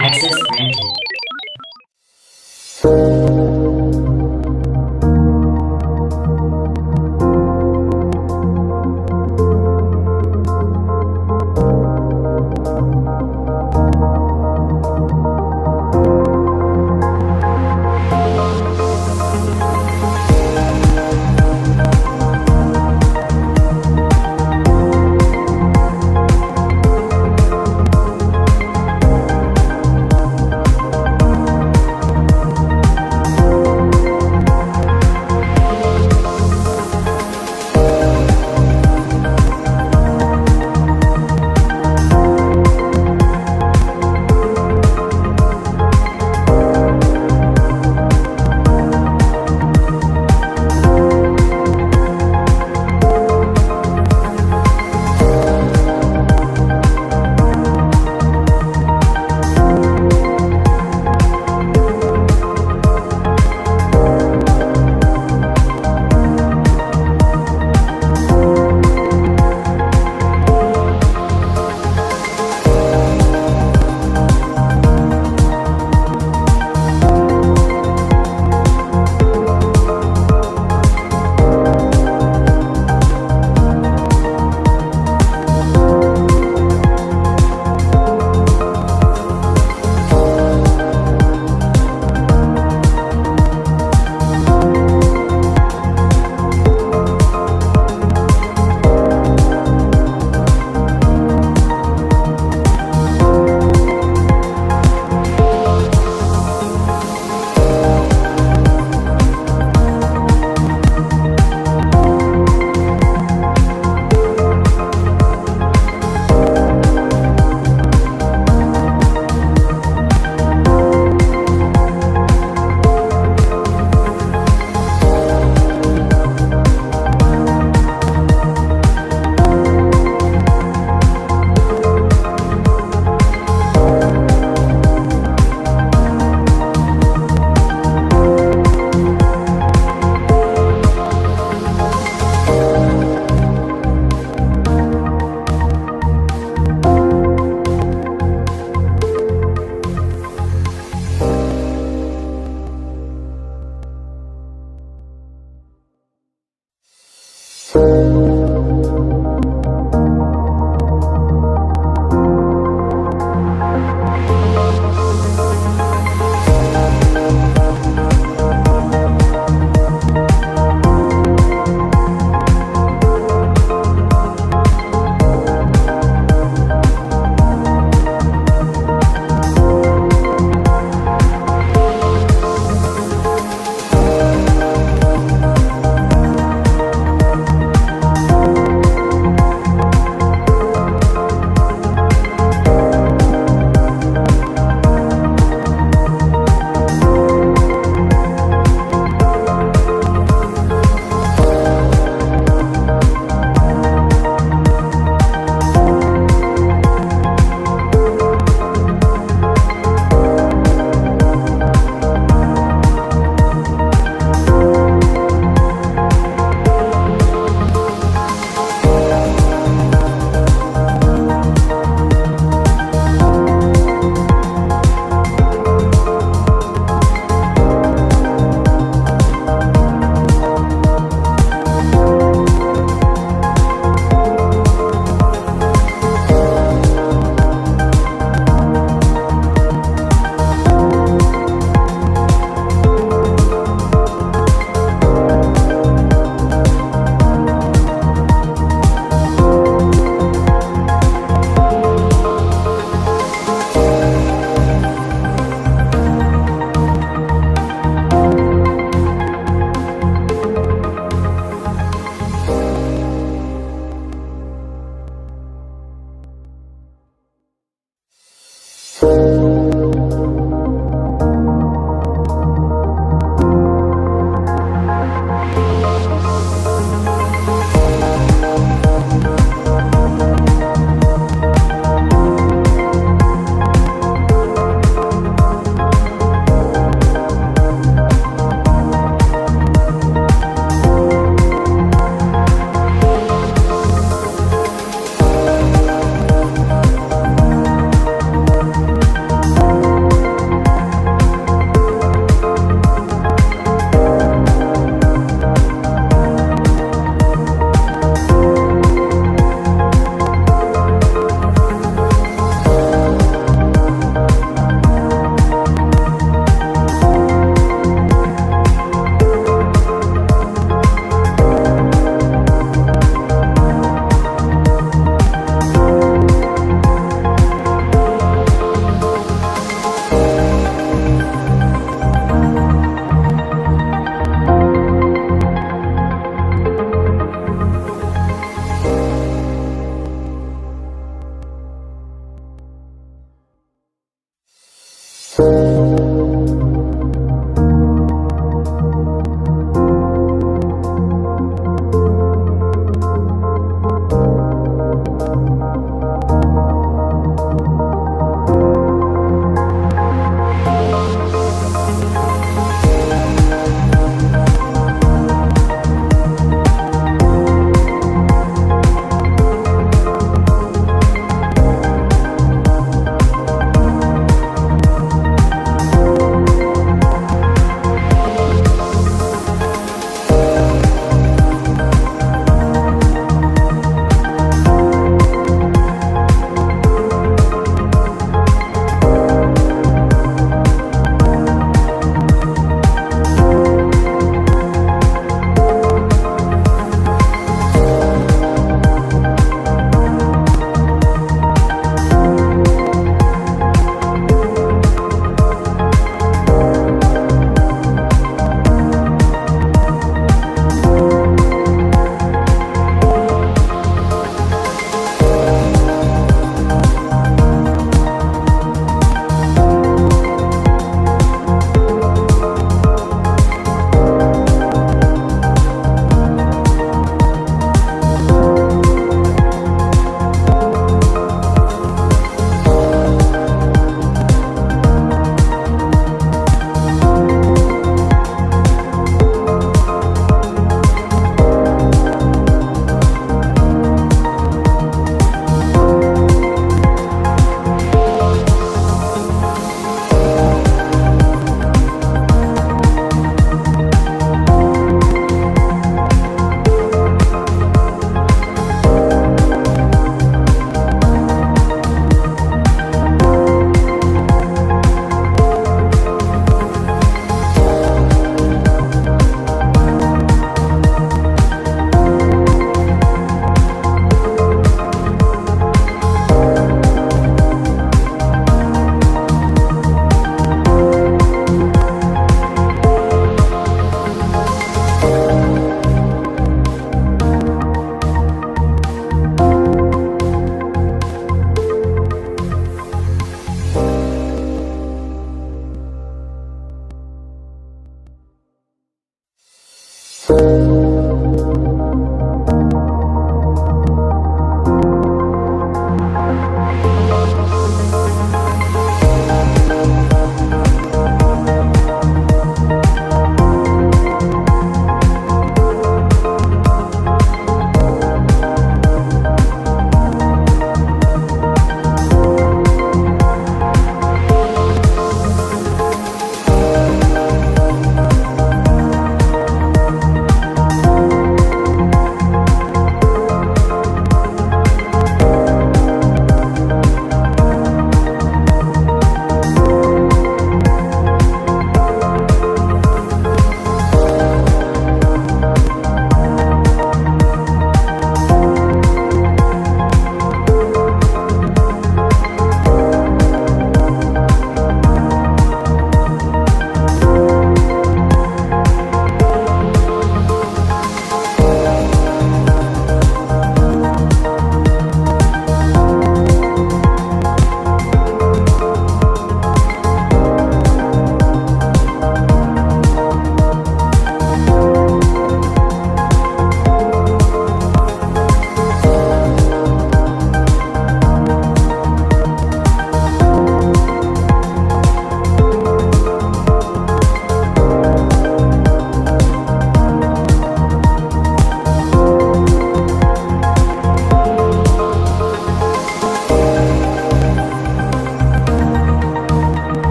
Access granted.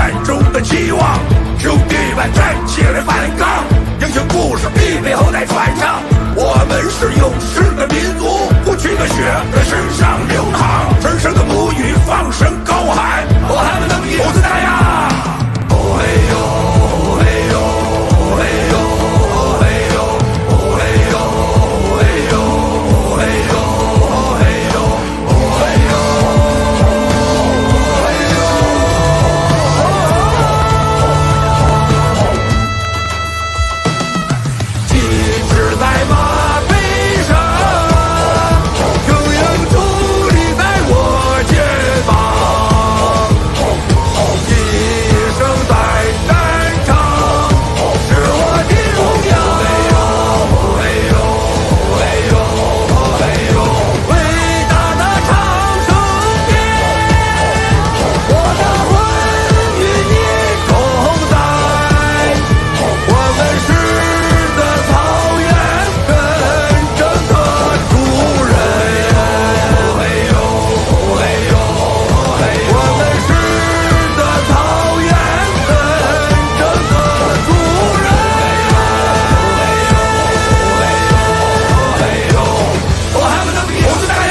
眼中的期望。兄弟们站起来反抗，英雄故事必被后代传唱。我们是勇士的民族，过去的血在身上流淌，神圣的母语放声高喊，我还们能一次大呀！哦嘿呦，哦嘿呦，哦嘿呦，哦嘿呦，哦嘿呦，哦嘿呦，哦嘿呦，哦嘿呦，哦嘿呦，哦嘿呦。旗帜在马背上，英英矗立在我肩膀，一生在战场，是我的荣耀。嘿呦，嘿呦，嘿呦，伟大的长生殿，我的魂与你同在，我们是的草原真正的主人。嘿呦，嘿呦，嘿呦，我们是的草原真正的主人。嘿呦，嘿呦，嘿呦，我还们能比猴子大呀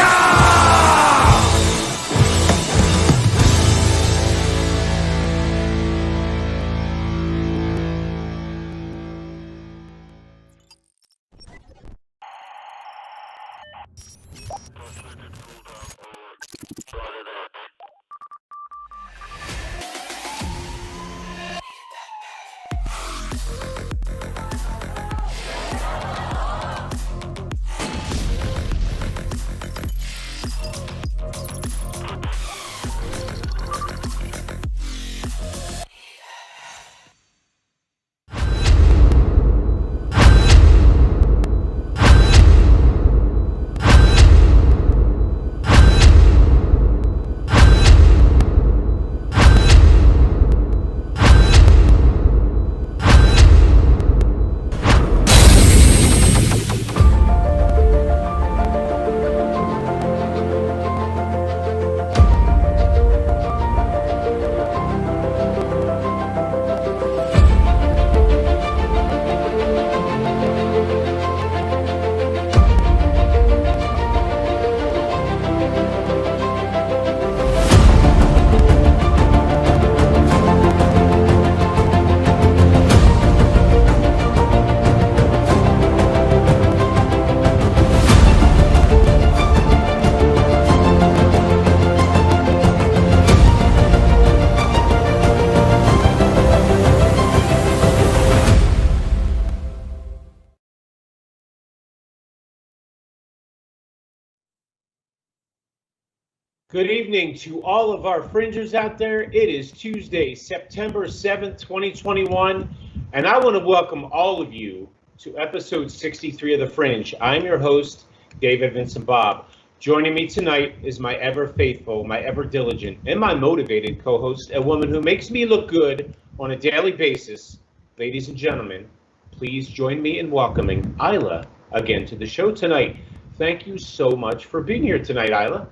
！Good evening to all of our fringers out there. It is Tuesday, September 7th, 2021, and I want to welcome all of you to episode 63 of The Fringe. I'm your host, David Vincent Bob. Joining me tonight is my ever faithful, my ever diligent, and my motivated co-host, a woman who makes me look good on a daily basis. Ladies and gentlemen, please join me in welcoming Isla again to the show tonight. Thank you so much for being here tonight, Isla.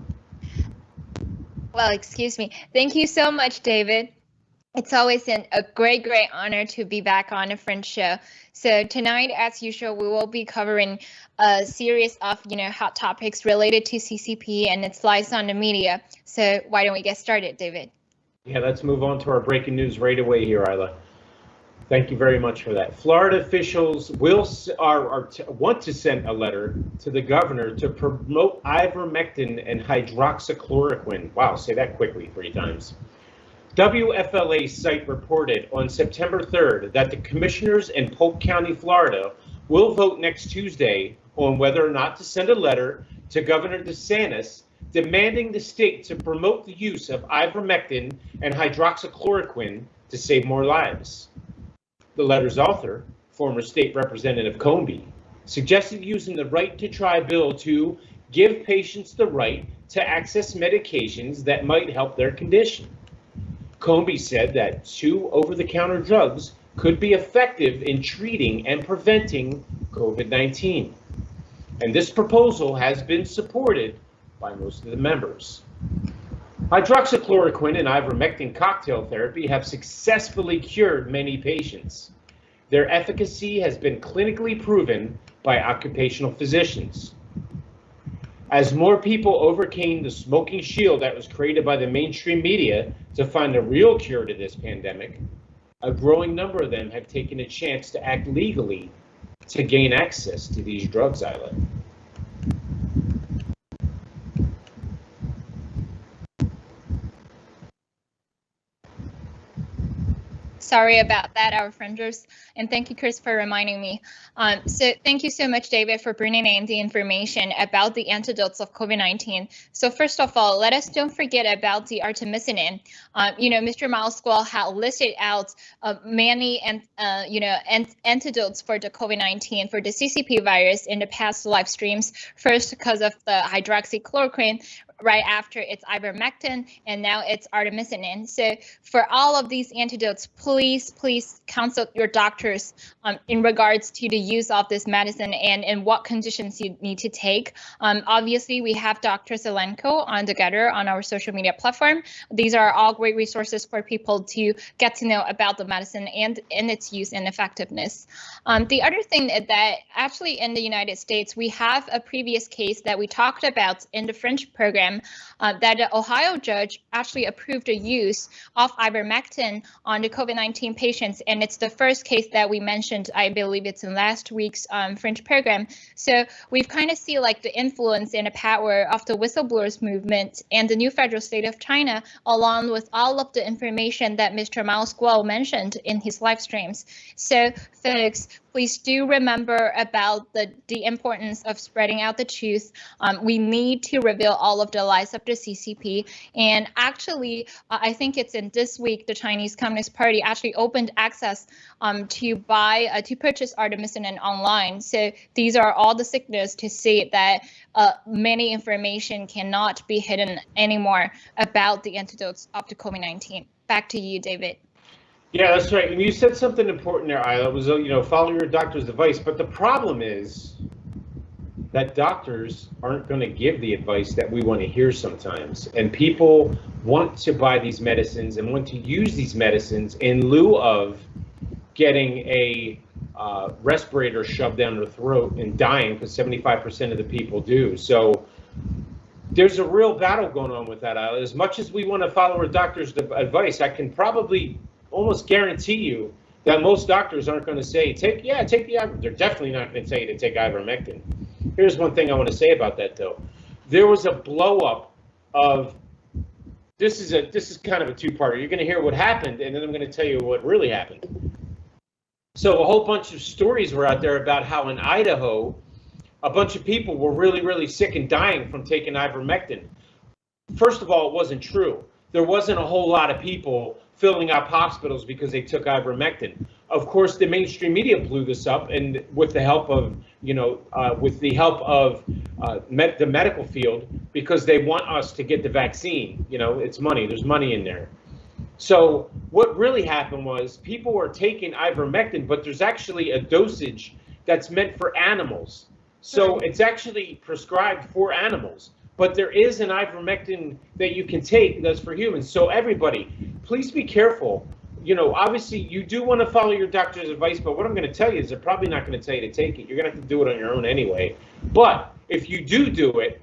Well, excuse me. Thank you so much, David. It's always a great honor to be back on a Fringe show. So tonight, as usual, we will be covering a series of, hot topics related to CCP and its lies on the media. So why don't we get started, David? Yeah, let's move on to our breaking news right away here, Isla. Thank you very much for that. Florida officials want to send a letter to the governor to promote ivermectin and hydroxychloroquine. Wow, say that quickly 3 times. WFLA site reported on September 3rd that the commissioners in Polk County, Florida, will vote next Tuesday on whether or not to send a letter to Governor DeSantis demanding the state to promote the use of ivermectin and hydroxychloroquine to save more lives. The letter's author, former state representative Comby, suggested using the right to try bill to give patients the right to access medications that might help their condition. Comby said that 2 over-the-counter drugs could be effective in treating and preventing COVID-19. And this proposal has been supported by most of the members. Hydroxychloroquine and ivermectin cocktail therapy have successfully cured many patients. Their efficacy has been clinically proven by occupational physicians. As more people overcame the smoking shield that was created by the mainstream media to find a real cure to this pandemic, a growing number of them have taken a chance to act legally to gain access to these drugs, Isla. Sorry about that, our frienders, and thank you, Chris, for reminding me. So thank you so much, David, for bringing in the information about the antidotes of COVID-19. So first of all, let us don't forget about the artemisinin. Mr. Malsquall had listed out many antidotes for the COVID-19 for the CCP virus in the past live streams. First, because of the hydroxychloroquine, right after it's ivermectin, and now it's artemisinin. So for all of these antidotes, please consult your doctors in regards to the use of this medicine and in what conditions you need to take. Obviously, we have Dr. Zelenko on together on our social media platform. These are all great resources for people to get to know about the medicine and its use and effectiveness. The other thing that actually in the United States, we have a previous case that we talked about in the Fringe program that the Ohio judge actually approved the use of ivermectin on the COVID-19 patients, and it's the first case that we mentioned. I believe it's in last week's Fringe program. So we've kind of see like the influence and the power of the whistleblowers movement and the new federal state of China, along with all of the information that Mr. Malsquall mentioned in his live streams. So folks, please do remember about the importance of spreading out the truth. We need to reveal all of the lies of the CCP. And actually, I think it's in this week, the Chinese Communist Party actually opened access to purchase artemisinin online. So these are all the signals to see that many information cannot be hidden anymore about the antidotes of the COVID-19. Back to you, David. Yeah, that's right. And you said something important there, Isla. It was, follow your doctor's advice. But the problem is that doctors aren't going to give the advice that we want to hear sometimes. And people want to buy these medicines and want to use these medicines in lieu of getting a respirator shoved down their throat and dying, because 75% of the people do. So there's a real battle going on with that, Isla. As much as we want to follow our doctor's advice, I can probably almost guarantee you that most doctors aren't going to say, take the ivermectin. They're definitely not going to tell you to take ivermectin. Here's one thing I want to say about that, though. There was a blow up of, this is kind of a two-parter. You're going to hear what happened, and then I'm going to tell you what really happened. So a whole bunch of stories were out there about how in Idaho, a bunch of people were really, really sick and dying from taking ivermectin. First of all, it wasn't true. There wasn't a whole lot of people filling up hospitals because they took ivermectin. Of course, the mainstream media blew this up, and with the help of, the medical field, because they want us to get the vaccine. It's money. There's money in there. So what really happened was people were taking ivermectin, but there's actually a dosage that's meant for animals. So it's actually prescribed for animals. But there is an ivermectin that you can take that's for humans. So everybody, please be careful. Obviously you do want to follow your doctor's advice, but what I'm going to tell you is they're probably not going to tell you to take it. You're going to have to do it on your own anyway. But if you do it,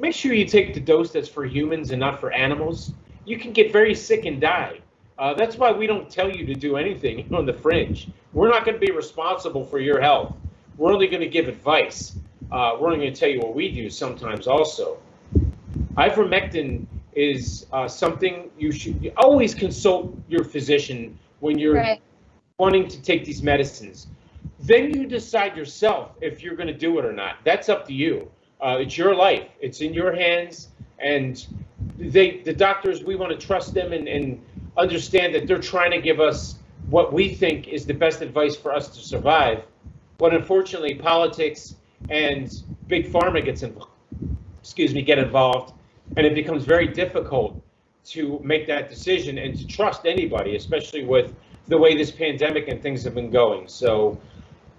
make sure you take the dose that's for humans and not for animals. You can get very sick and die. That's why we don't tell you to do anything on the Fringe. We're not going to be responsible for your health. We're only going to give advice. We're only going to tell you what we do sometimes also. Ivermectin is something you should always consult your physician when you're wanting to take these medicines. Then you decide yourself if you're going to do it or not. That's up to you. It's your life. It's in your hands. And the doctors, we want to trust them and understand that they're trying to give us what we think is the best advice for us to survive. But unfortunately, politics and big pharma get involved, and it becomes very difficult to make that decision and to trust anybody, especially with the way this pandemic and things have been going. So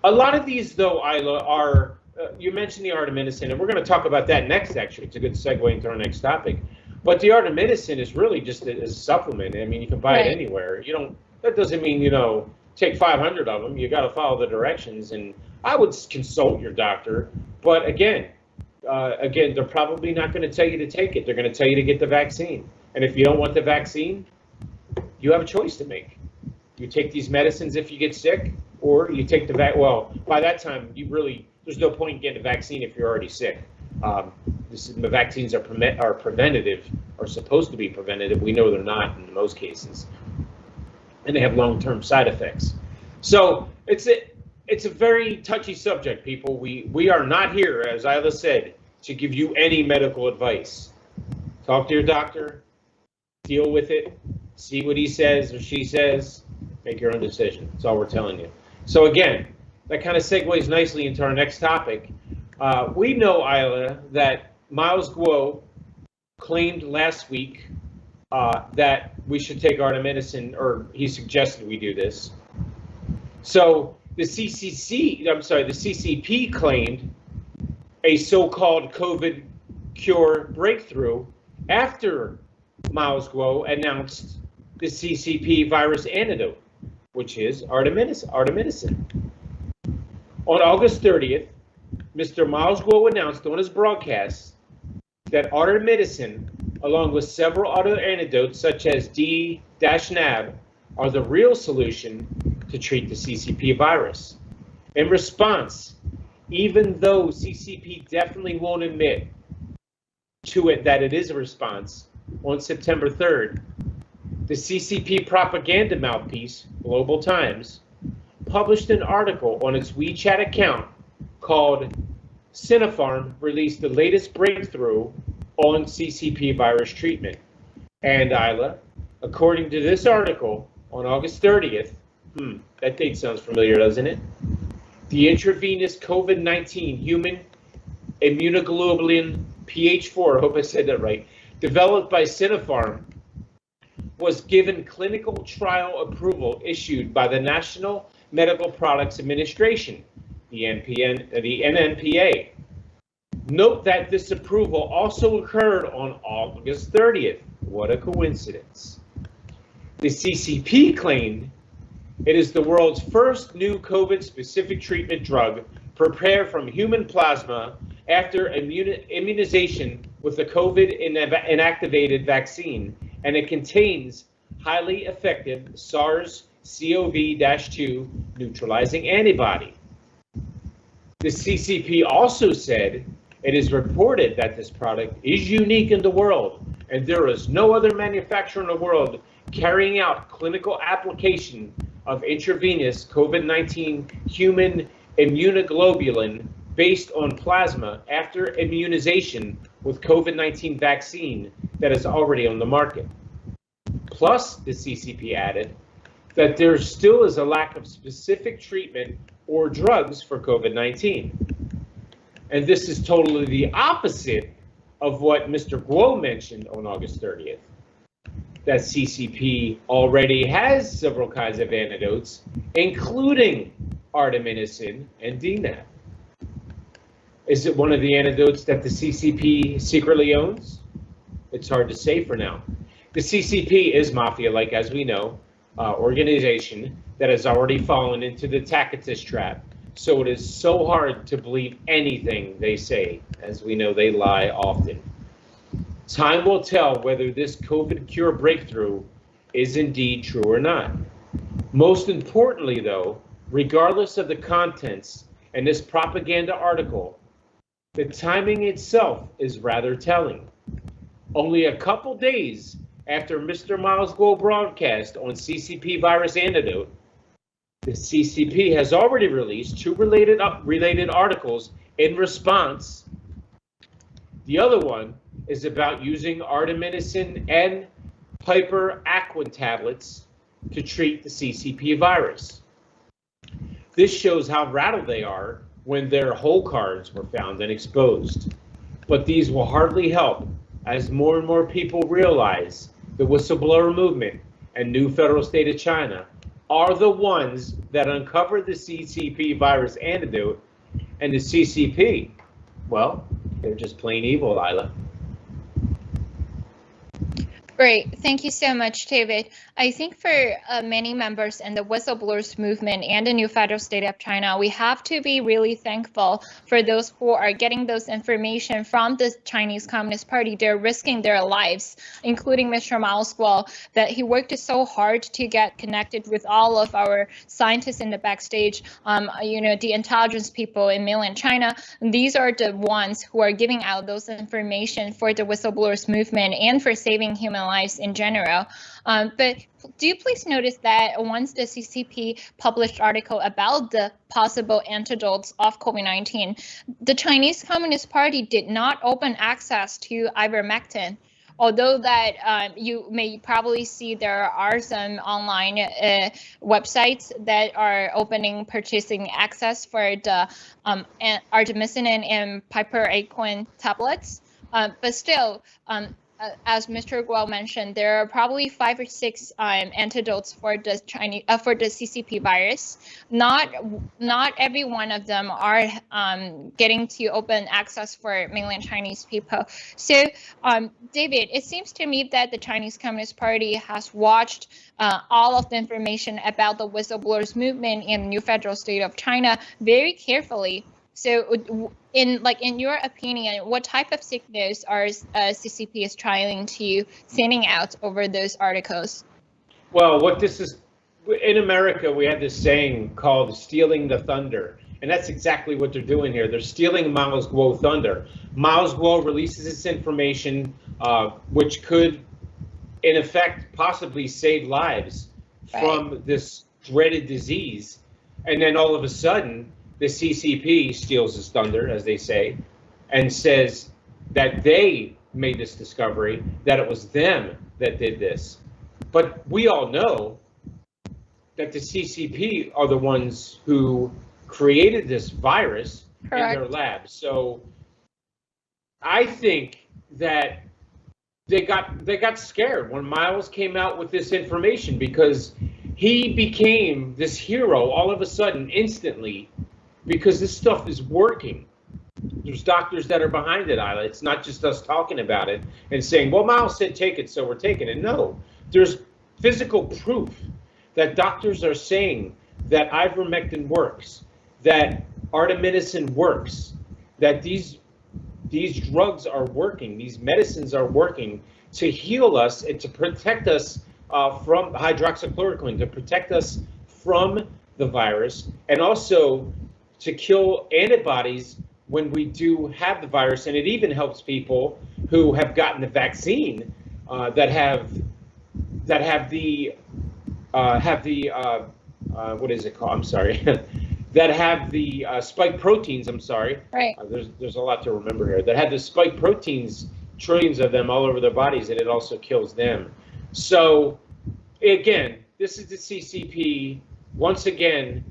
a lot of these, though, Isla, are, you mentioned the artemisinin, and we're going to talk about that next, actually. It's a good segue into our next topic. But the artemisinin is really just a supplement. I mean, you can buy it anywhere. You don't. That doesn't mean, you know, take 500 of them. You got to follow the directions, and I would consult your doctor. But again, they're probably not going to tell you to take it. They're going to tell you to get the vaccine. And if you don't want the vaccine, you have a choice to make. You take these medicines if you get sick, or you take the well, by that time, there's no point in getting a vaccine if you're already sick. The vaccines are preventative, or supposed to be preventative. We know they're not in most cases, and they have long-term side effects. So it's a very touchy subject, people. We are not here, as Isla said, to give you any medical advice. Talk to your doctor, deal with it, see what he says or she says, make your own decision. That's all we're telling you. So again, that kind of segues nicely into our next topic. We know, Isla, that Miles Guo claimed last week that we should take artemisinin, or he suggested we do this. So the CCP claimed a so-called COVID cure breakthrough after Miles Guo announced the CCP virus antidote, which is artemisinin. On August 30th, Mr. Miles Guo announced on his broadcast that artemisinin, along with several other antidotes such as D-NAB, are the real solution to treat the CCP virus. In response, even though CCP definitely won't admit to it that it is a response, on September 3rd, the CCP propaganda mouthpiece, Global Times, published an article on its WeChat account called Sinopharm released the latest breakthrough on CCP virus treatment. And Isla, according to this article, on August 30th, that date sounds familiar, doesn't it? The intravenous COVID-19 human immunoglobulin pH4, I hope I said that right, developed by Sinopharm, was given clinical trial approval issued by the National Medical Products Administration, the NMPA. Note that this approval also occurred on August 30th. What a coincidence. The CCP claimed it is the world's first new COVID-specific treatment drug prepared from human plasma after immunization with the COVID inactivated vaccine, and it contains highly effective SARS-CoV-2 neutralizing antibody. The CCP also said it is reported that this product is unique in the world, and there is no other manufacturer in the world carrying out clinical application of intravenous COVID-19 human immunoglobulin based on plasma after immunization with COVID-19 vaccine that is already on the market. Plus, the CCP added that there still is a lack of specific treatment or drugs for COVID-19. And this is totally the opposite of what Mr. Guo mentioned on August 30th, that CCP already has several kinds of antidotes, including artemisinin and D-NAB. Is it one of the antidotes that the CCP secretly owns? It's hard to say for now. The CCP is mafia-like, as we know, organization that has already fallen into the Tacitus trap. So it is so hard to believe anything they say. As we know, they lie often. Time will tell whether this COVID cure breakthrough is indeed true or not. Most importantly, though, regardless of the contents in this propaganda article, the timing itself is rather telling. Only a couple days after Mr. Miles Guo broadcast on CCP virus antidote, the CCP has already released two related articles in response. The other one is about using artemisinin and piperacillin tablets to treat the CCP virus. This shows how rattled they are when their whole cards were found and exposed. But these will hardly help as more and more people realize the whistleblower movement and New Federal State of China are the ones that uncovered the CCP virus antidote, and the CCP, well, they're just plain evil, Isla. Great. Thank you so much, David. I think for many members in the whistleblowers movement and the new federal state of China, we have to be really thankful for those who are getting those information from the Chinese Communist Party. They're risking their lives, including Mr. Mao Guo, that he worked so hard to get connected with all of our scientists in the backstage, the intelligence people in mainland China. These are the ones who are giving out those information for the whistleblowers movement and for saving human lives in general. But do you please notice that once the CCP published article about the possible antidotes of COVID-19, the Chinese Communist Party did not open access to ivermectin. Although that you may probably see there are some online websites that are opening purchasing access for the artemisinin and piperacin tablets, but still, as Mr. Guo mentioned, there are probably 5 or 6 antidotes for the CCP virus. Not every one of them are getting to open access for mainland Chinese people. So, David, it seems to me that the Chinese Communist Party has watched all of the information about the whistleblowers movement in the new federal state of China very carefully. So, in your opinion, what type of signals are CCP is trying to sending out over those articles? Well, what this is, in America, we have this saying called "stealing the thunder," and that's exactly what they're doing here. They're stealing Mao Guo thunder. Mao Guo releases this information, which could, in effect, possibly save lives from this dreaded disease, and then all of a sudden, the CCP steals his thunder, as they say, and says that they made this discovery, that it was them that did this. But we all know that the CCP are the ones who created this virus in their labs. So I think that they got scared when Miles came out with this information, because he became this hero all of a sudden, instantly, because this stuff is working. There's doctors that are behind it, Isla. It's not just us talking about it and saying, well, Miles said take it, so we're taking it. No, there's physical proof that doctors are saying that ivermectin works, that artemisinin works, that these drugs are working, these medicines are working to heal us and to protect us from hydroxychloroquine, to protect us from the virus, and also to kill antibodies when we do have the virus. And it even helps people who have gotten the vaccine that have the what is it called? I'm sorry. That have the spike proteins. I'm sorry. Right. There's a lot to remember here. That have the spike proteins, trillions of them all over their bodies, and it also kills them. So again, this is the CCP once again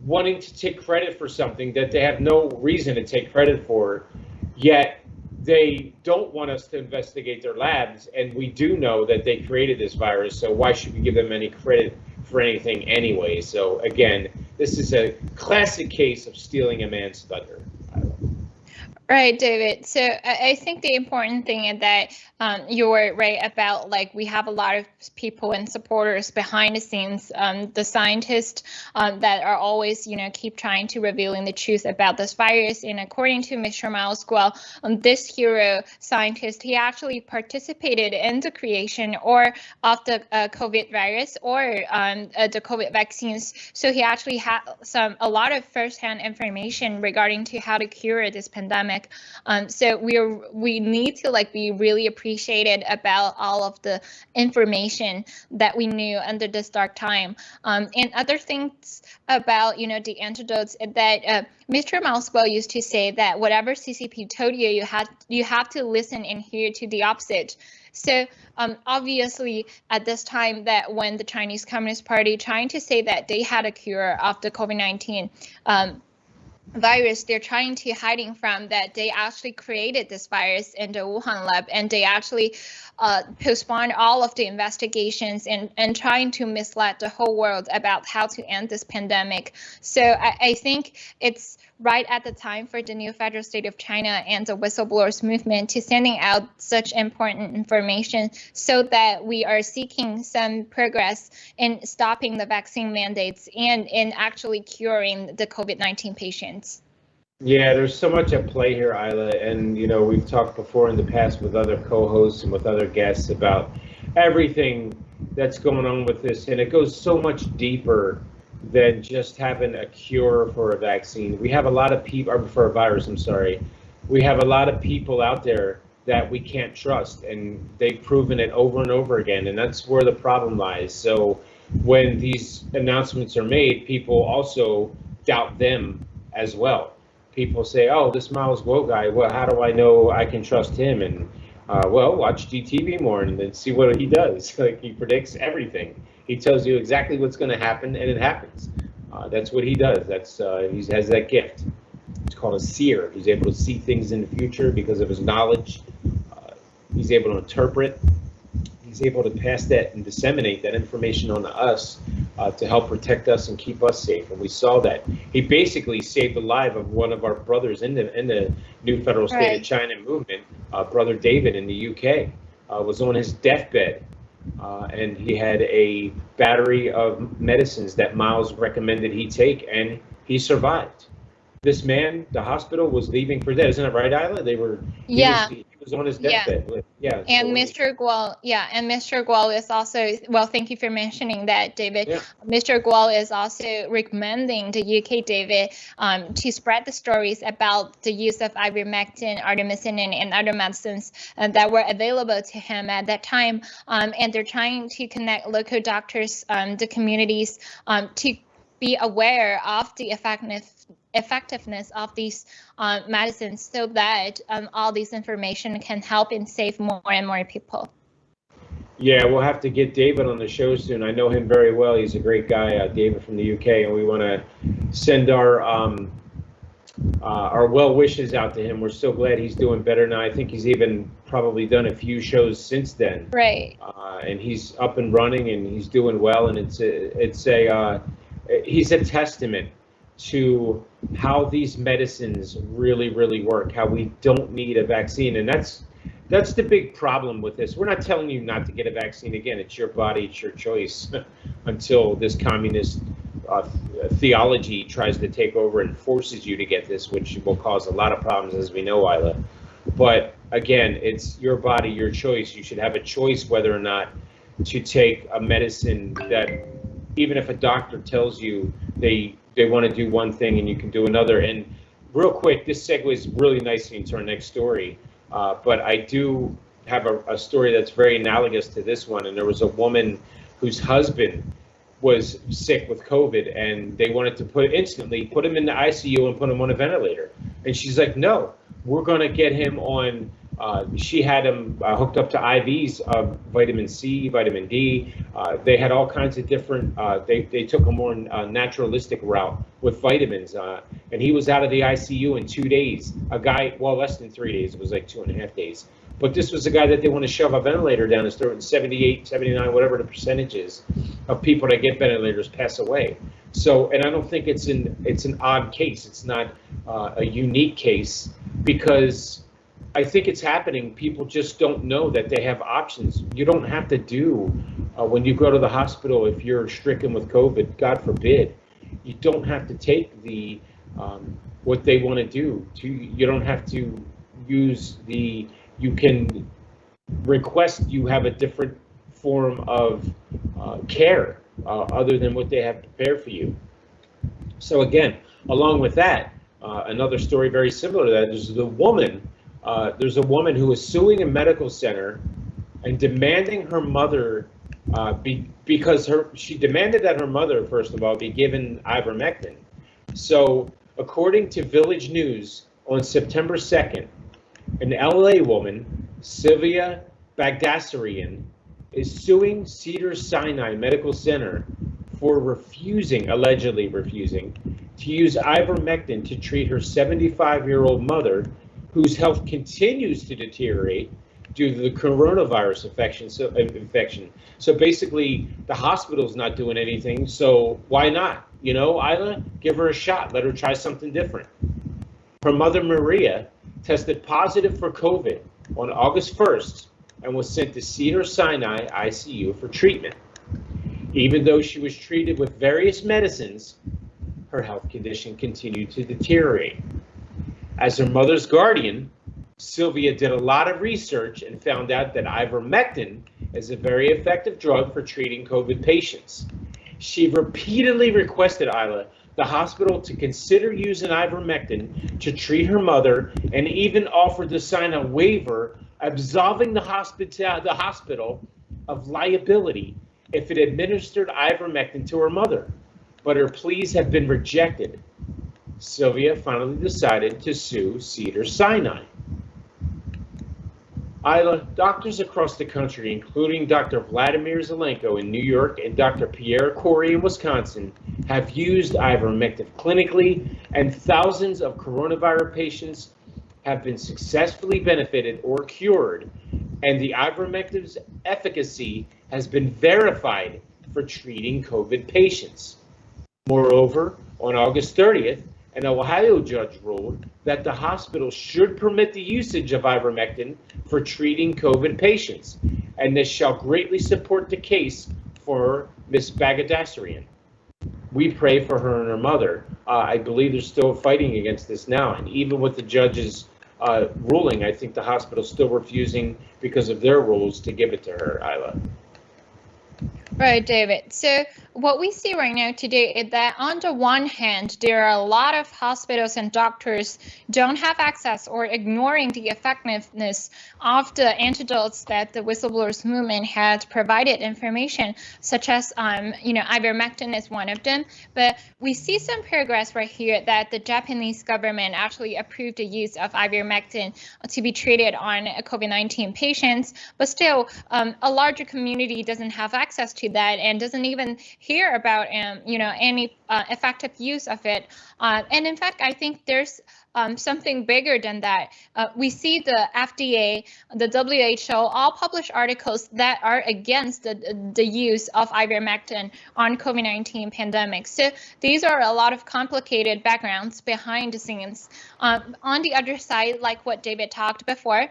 wanting to take credit for something that they have no reason to take credit for, yet they don't want us to investigate their labs, and we do know that they created this virus, so why should we give them any credit for anything anyway? So again, this is a classic case of stealing a man's thunder. Right, David. So I think the important thing is that you're right about, like, we have a lot of people and supporters behind the scenes, the scientists that are always, keep trying to revealing the truth about this virus. And according to Mr. Mao Guo, this hero scientist, he actually participated in the creation of the COVID virus or the COVID vaccines. So he actually had a lot of firsthand information regarding to how to cure this pandemic. So we need to be really appreciated about all of the information that we knew under this dark time. And other things about the antidotes that Mr. Mao Guo used to say that whatever CCP told you, you have to listen and hear to the opposite. So obviously at this time, that when the Chinese Communist Party trying to say that they had a cure of the COVID-19 virus, they're trying to hiding from that they actually created this virus in the Wuhan lab, and they actually postponed all of the investigations and trying to mislead the whole world about how to end this pandemic. So I think it's right at the time for the new federal state of China and the whistleblowers movement to sending out such important information so that we are seeking some progress in stopping the vaccine mandates and in actually curing the COVID-19 patients. Yeah, there's so much at play here, Isla, and we've talked before in the past with other co-hosts and with other guests about everything that's going on with this, and it goes so much deeper than just having a cure for a vaccine. We have a lot of people, or for a virus, I'm sorry. We have a lot of people out there that we can't trust, and they've proven it over and over again, and that's where the problem lies. So when these announcements are made, people also doubt them as well. People say, oh, this Miles Guo guy, well, how do I know I can trust him? And well, watch GTV more and then see what he does. Like, he predicts everything. He tells you exactly what's going to happen, and it happens. That's what he does. He has that gift. It's called a seer. He's able to see things in the future because of his knowledge. He's able to interpret. He's able to pass that and disseminate that information on to us to help protect us and keep us safe. And we saw that. He basically saved the life of one of our brothers in the new federal state of China movement, Brother David in the UK, was on his deathbed. And he had a battery of medicines that Miles recommended he take, and he survived. This man, the hospital was leaving for dead. Isn't that right, Isla? He was on his deathbed. Yeah. And Mr. Guo, and Mr. Guo is also, well, thank you for mentioning that, David. Yeah. Mr. Guo is also recommending the UK, David, to spread the stories about the use of ivermectin, artemisinin, and other medicines that were available to him at that time. And they're trying to connect local doctors, the communities, to be aware of the effectiveness of these medicines so that all this information can help and save more and more people. Yeah, we'll have to get David on the show soon. I know him very well. He's a great guy, David from the UK, and we want to send our well wishes out to him. We're so glad he's doing better now. I think he's even probably done a few shows since then. Right. And he's up and running, and he's doing well, and he's a testament to how these medicines really, really work, how we don't need a vaccine. And that's the big problem with this. We're not telling you not to get a vaccine. Again, it's your body, it's your choice until this communist theology tries to take over and forces you to get this, which will cause a lot of problems, as we know, Isla. But again, it's your body, your choice. You should have a choice whether or not to take a medicine that, even if a doctor tells you they want to do one thing and you can do another. And real quick, this segues really nicely into our next story. But I do have a story that's very analogous to this one. And there was a woman whose husband was sick with COVID, and they wanted to instantly put him in the ICU and put him on a ventilator. And she's like, no, we're going to get him on. She had him hooked up to IVs of vitamin C, vitamin D. They had all kinds of different, they took a more naturalistic route with vitamins. And he was out of the ICU in 2 days. A guy, well, less than 3 days. It was like 2.5 days. But this was a guy that they want to shove a ventilator down his throat, and 78, 79, whatever the percentages of people that get ventilators pass away. So, and I don't think it's an odd case. It's not a unique case, because I think it's happening. People just don't know that they have options. You don't have to do, when you go to the hospital, if you're stricken with COVID, God forbid, you don't have to take the what they want to do. You don't have to use you can request you have a different form of care other than what they have prepared for you. So again, along with that, another story very similar to that is there's a woman who is suing a medical center and demanding her mother because she demanded that her mother, first of all, be given ivermectin. So according to Village News on September 2nd, an LA woman, Sylvia Bagdasarian, is suing Cedars-Sinai Medical Center for allegedly refusing to use ivermectin to treat her 75-year-old mother, whose health continues to deteriorate due to the coronavirus infection. So basically, the hospital's not doing anything. So why not? You know, Isla, give her a shot. Let her try something different. Her mother, Maria, tested positive for COVID on August 1st and was sent to Cedars-Sinai ICU for treatment. Even though she was treated with various medicines, her health condition continued to deteriorate. As her mother's guardian, Sylvia did a lot of research and found out that ivermectin is a very effective drug for treating COVID patients. She repeatedly requested Isla, the hospital, to consider using ivermectin to treat her mother, and even offered to sign a waiver absolving the hospital of liability if it administered ivermectin to her mother. But her pleas have been rejected. Sylvia finally decided to sue Cedars-Sinai. Isla, doctors across the country, including Dr. Vladimir Zelenko in New York and Dr. Pierre Corey in Wisconsin, have used ivermectin clinically, and thousands of coronavirus patients have been successfully benefited or cured, and the ivermectin's efficacy has been verified for treating COVID patients. Moreover, on August 30th, an Ohio judge ruled that the hospital should permit the usage of ivermectin for treating COVID patients, and this shall greatly support the case for Ms. Bagdasarian. We pray for her and her mother. I believe they're still fighting against this now, and even with the judge's ruling, I think the hospital's still refusing, because of their rules, to give it to her, Isla. Right, David. So what we see right now today is that on the one hand, there are a lot of hospitals and doctors don't have access or ignoring the effectiveness of the antidotes that the whistleblowers movement had provided information, such as, ivermectin is one of them. But we see some progress right here that the Japanese government actually approved the use of ivermectin to be treated on COVID-19 patients. But still, a larger community doesn't have access to that and doesn't even hear about any effective use of it. And in fact, I think there's something bigger than that. We see the FDA, the WHO, all publish articles that are against the use of ivermectin on COVID-19 pandemic. So these are a lot of complicated backgrounds behind the scenes. On the other side, like what David talked before,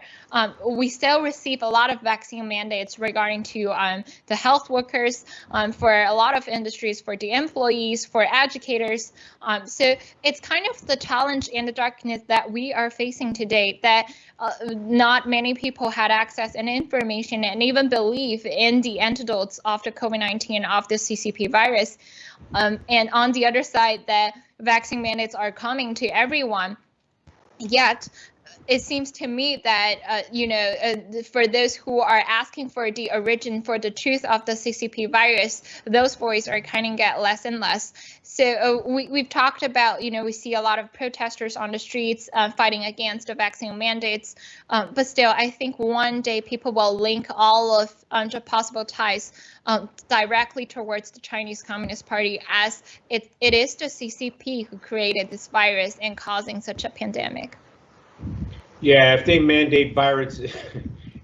we still receive a lot of vaccine mandates regarding to the health workers, for a lot of industries, for the employees, for educators. So it's kind of the challenge and the darkness that we are facing today, that not many people had access and information and even believe in the antidotes of the COVID-19, of the CCP virus. And on the other side, that vaccine mandates are coming to everyone. Yet, it seems to me that, for those who are asking for the origin, for the truth of the CCP virus, those voices are kind of get less and less. So we've talked about, we see a lot of protesters on the streets fighting against the vaccine mandates. But still, I think one day people will link all of the possible ties directly towards the Chinese Communist Party, as it is the CCP who created this virus and causing such a pandemic. Yeah, if they mandate virus,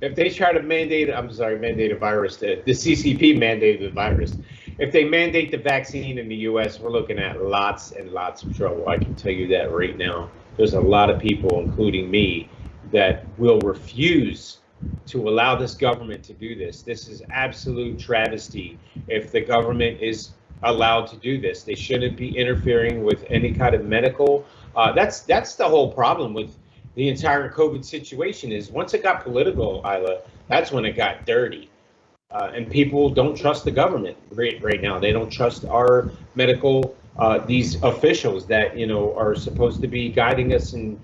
if they try to mandate a virus, the CCP mandated the virus. If they mandate the vaccine in the U.S., we're looking at lots and lots of trouble. I can tell you that right now. There's a lot of people, including me, that will refuse to allow this government to do this. This is absolute travesty. If the government is allowed to do this, they shouldn't be interfering with any kind of medical. That's the whole problem with the entire COVID situation. Is once it got political, Isla, that's when it got dirty. And people don't trust the government right now. They don't trust our medical, these officials that, are supposed to be guiding us and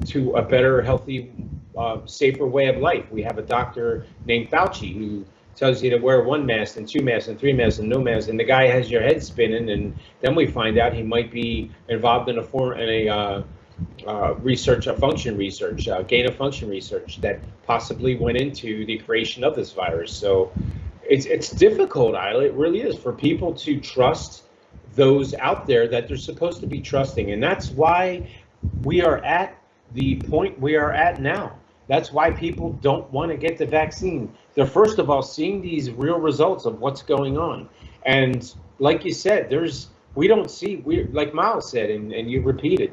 to a better, healthy, safer way of life. We have a doctor named Fauci who tells you to wear 1 mask and 2 masks and 3 masks and no mask, and the guy has your head spinning, and then we find out he might be involved in a gain of function research that possibly went into the creation of this virus. So it's difficult, Isla. It really is, for people to trust those out there that they're supposed to be trusting. And that's why we are at the point we are at now. That's why people don't want to get the vaccine. They're first of all seeing these real results of what's going on. And like you said, we don't see, like Miles said, and you repeated,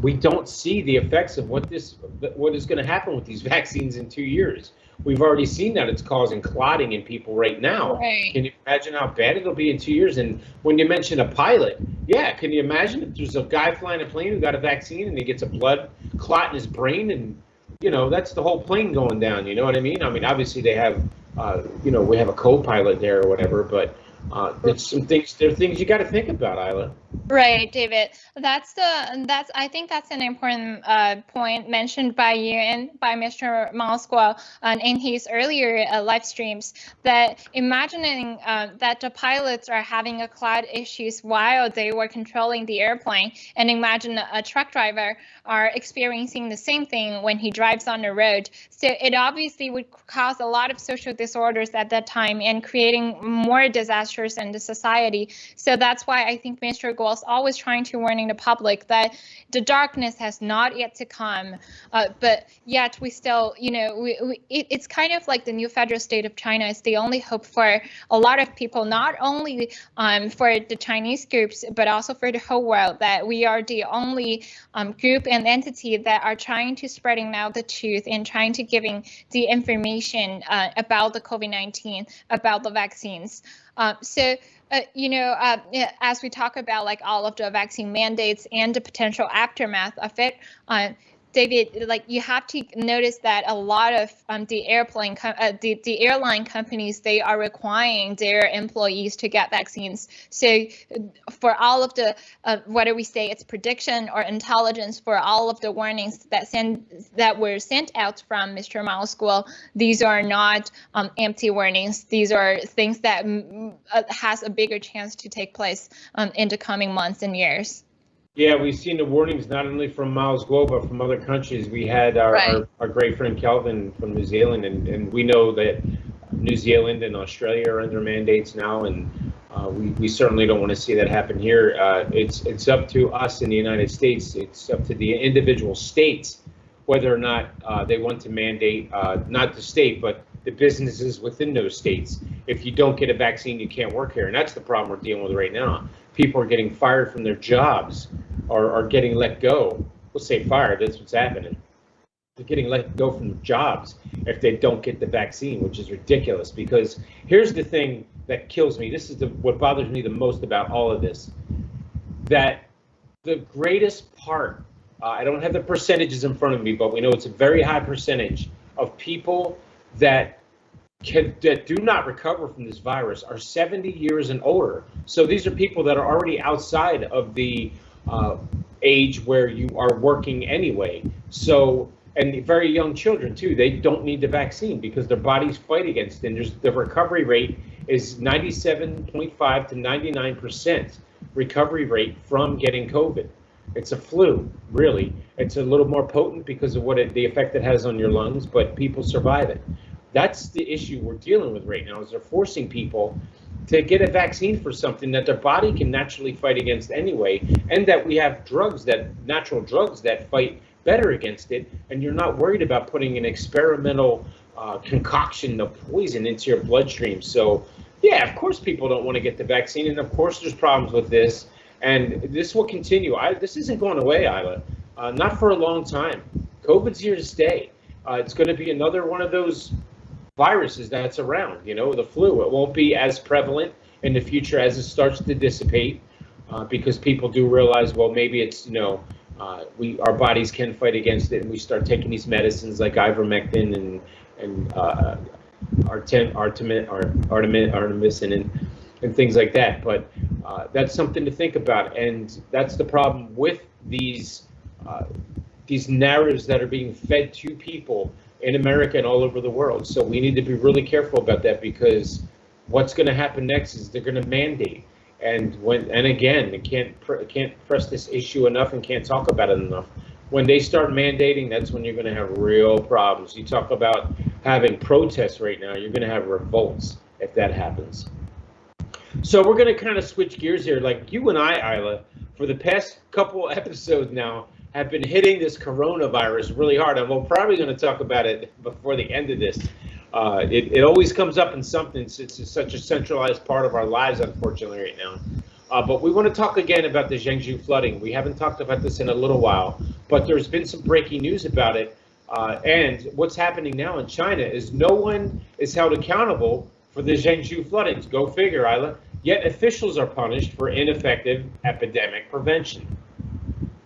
we don't see the effects of what is going to happen with these vaccines in 2 years. We've already seen that it's causing clotting in people right now. Right. Can you imagine how bad it'll be in 2 years? And when you mention a pilot, yeah, can you imagine if there's a guy flying a plane who got a vaccine and he gets a blood clot in his brain, and that's the whole plane going down. You know what I mean? I mean, obviously they have, we have a co-pilot there or whatever, but there's there are things you got to think about, Isla. Right, David. I think that's an important point mentioned by you and by Mr. Moscow in his earlier live streams, that imagining that the pilots are having a cloud issues while they were controlling the airplane, and imagine a truck driver are experiencing the same thing when he drives on the road. So it obviously would cause a lot of social disorders at that time and creating more disasters in the society. So that's why I think Mr. Guo is always trying to warning the public that the darkness has not yet to come, but yet we still, it's kind of like the new federal state of China is the only hope for a lot of people, not only for the Chinese groups, but also for the whole world, that we are the only group and entity that are trying to spreading out the truth and trying to giving the information about the COVID-19, about the vaccines. As we talk about like all of the vaccine mandates and the potential aftermath of it, David, like you have to notice that a lot of the airline companies, they are requiring their employees to get vaccines. So for all of the whether we say it's prediction or intelligence, for all of the warnings that were sent out from Mr. Miles School, these are not empty warnings. These are things that has a bigger chance to take place in the coming months and years. Yeah, we've seen the warnings not only from Miles Guo, but from other countries. We had our great friend Kelvin from New Zealand, and we know that New Zealand and Australia are under mandates now, and we certainly don't want to see that happen here. It's up to us in the United States. It's up to the individual states whether or not they want to mandate, not the state, but the businesses within those states. If you don't get a vaccine, you can't work here, and that's the problem we're dealing with right now. People are getting fired from their jobs or are getting let go. We'll say fired, that's what's happening. They're getting let go from jobs if they don't get the vaccine, which is ridiculous, because here's the thing that kills me. This is what bothers me the most about all of this, that the greatest part, I don't have the percentages in front of me, but we know it's a very high percentage of people that do not recover from this virus are 70 years and older. So these are people that are already outside of the age where you are working anyway. So, and very young children too, they don't need the vaccine because their bodies fight against it. And the recovery rate is 97.5 to 99% recovery rate from getting COVID. It's a flu, really. It's a little more potent because of the effect it has on your lungs, but people survive it. That's the issue we're dealing with right now, is they're forcing people to get a vaccine for something that their body can naturally fight against anyway, and that we have natural drugs that fight better against it, and you're not worried about putting an experimental concoction of poison into your bloodstream. So, yeah, of course people don't want to get the vaccine, and of course there's problems with this, and this will continue. This isn't going away, Isla. Not for a long time. COVID's here to stay. It's going to be another one of those viruses that's around, the flu. It won't be as prevalent in the future as it starts to dissipate, because people do realize, well, maybe it's, our bodies can fight against it, and we start taking these medicines like ivermectin and artemisinin and things like that. But that's something to think about, and that's the problem with these narratives that are being fed to people in America and all over the world. So we need to be really careful about that, because what's going to happen next is they're going to mandate. And again, they can't press this issue enough and can't talk about it enough. When they start mandating, that's when you're going to have real problems. You talk about having protests right now, you're going to have revolts if that happens. So we're going to kind of switch gears here. Like you and I, Isla, for the past couple episodes now, have been hitting this coronavirus really hard, and we're probably going to talk about it before the end of this. It always comes up in something. It's such a centralized part of our lives, unfortunately, right now. But we want to talk again about the Zhengzhou flooding. We haven't talked about this in a little while, but there's been some breaking news about it. And what's happening now in China is no one is held accountable for the Zhengzhou floodings. Go figure, Isla. Yet officials are punished for ineffective epidemic prevention.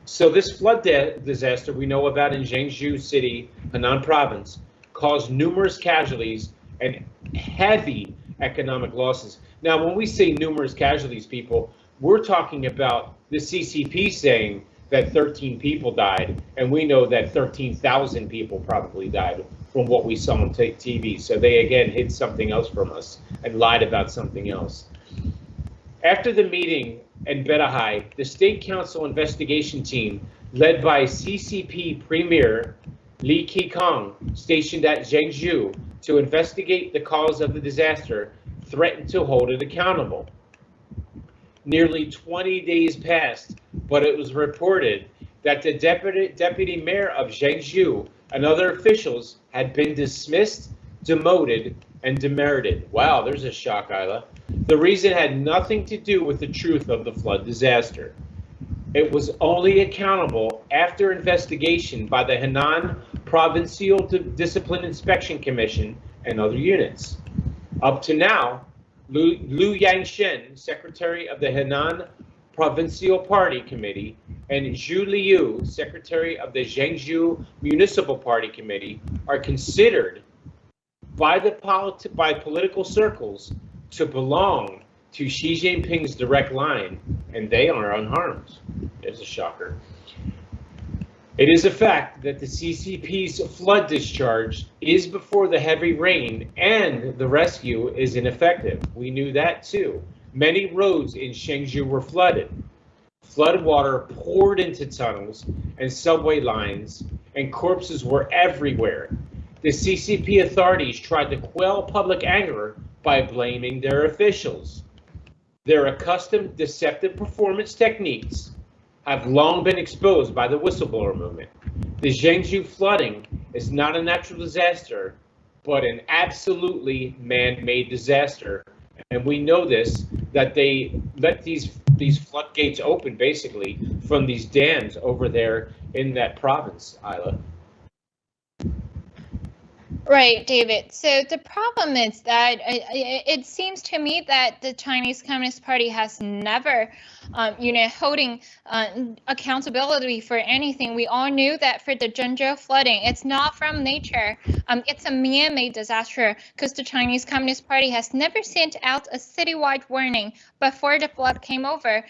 So this flood disaster we know about in Zhengzhou City, Henan Province, caused numerous casualties and heavy economic losses. Now, when we say numerous casualties, people, we're talking about the CCP saying that 13 people died, and we know that 13,000 people probably died from what we saw on TV. So they, again, hid something else from us and lied about something else. After the meeting in Beihai, the State Council investigation team, led by CCP Premier Li Keqiang, stationed at Zhengzhou to investigate the cause of the disaster, threatened to hold it accountable. Nearly 20 days passed, but it was reported that the deputy mayor of Zhengzhou and other officials had been dismissed, demoted, and demerited. Wow, there's a shock, Isla. The reason had nothing to do with the truth of the flood disaster. It was only accountable after investigation by the Henan Provincial Discipline Inspection Commission and other units. Up to now, Liu Yangshen, secretary of the Henan Provincial Party Committee, and Zhu Liu, secretary of the Zhengzhou Municipal Party Committee, are considered by political circles to belong to Xi Jinping's direct line, and they are unharmed. There's a shocker. It is a fact that the CCP's flood discharge is before the heavy rain and the rescue is ineffective. We knew that too. Many roads in Zhengzhou were flooded. Flood water poured into tunnels and subway lines, and corpses were everywhere. The CCP authorities tried to quell public anger by blaming their officials. Their accustomed deceptive performance techniques have long been exposed by the whistleblower movement. The Zhengzhou flooding is not a natural disaster, but an absolutely man-made disaster. And we know this, that they let these floodgates open, basically, from these dams over there in that province, Isla. Right, David. So the problem is that it seems to me that the Chinese Communist Party has never, holding accountability for anything. We all knew that for the Zhengzhou flooding, it's not from nature. It's a man-made disaster because the Chinese Communist Party has never sent out a citywide warning before the flood came over.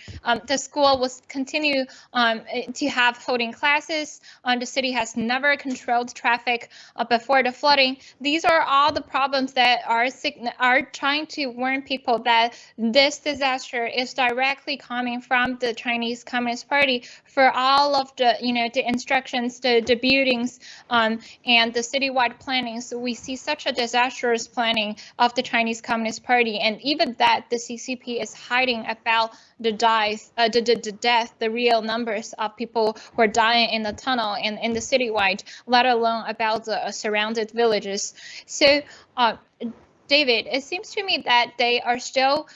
The school was continue to have holding classes. The city has never controlled traffic before the flooding. These are all the problems that are trying to warn people that this disaster is directly coming from the Chinese Communist Party for all of the the instructions, the buildings, and the citywide planning. So we see such a disastrous planning of the Chinese Communist Party, and even that the CCP is hiding about the death, the real numbers of people who are dying in the tunnel and in the citywide, let alone about the surrounded villages. So, David, it seems to me that they are still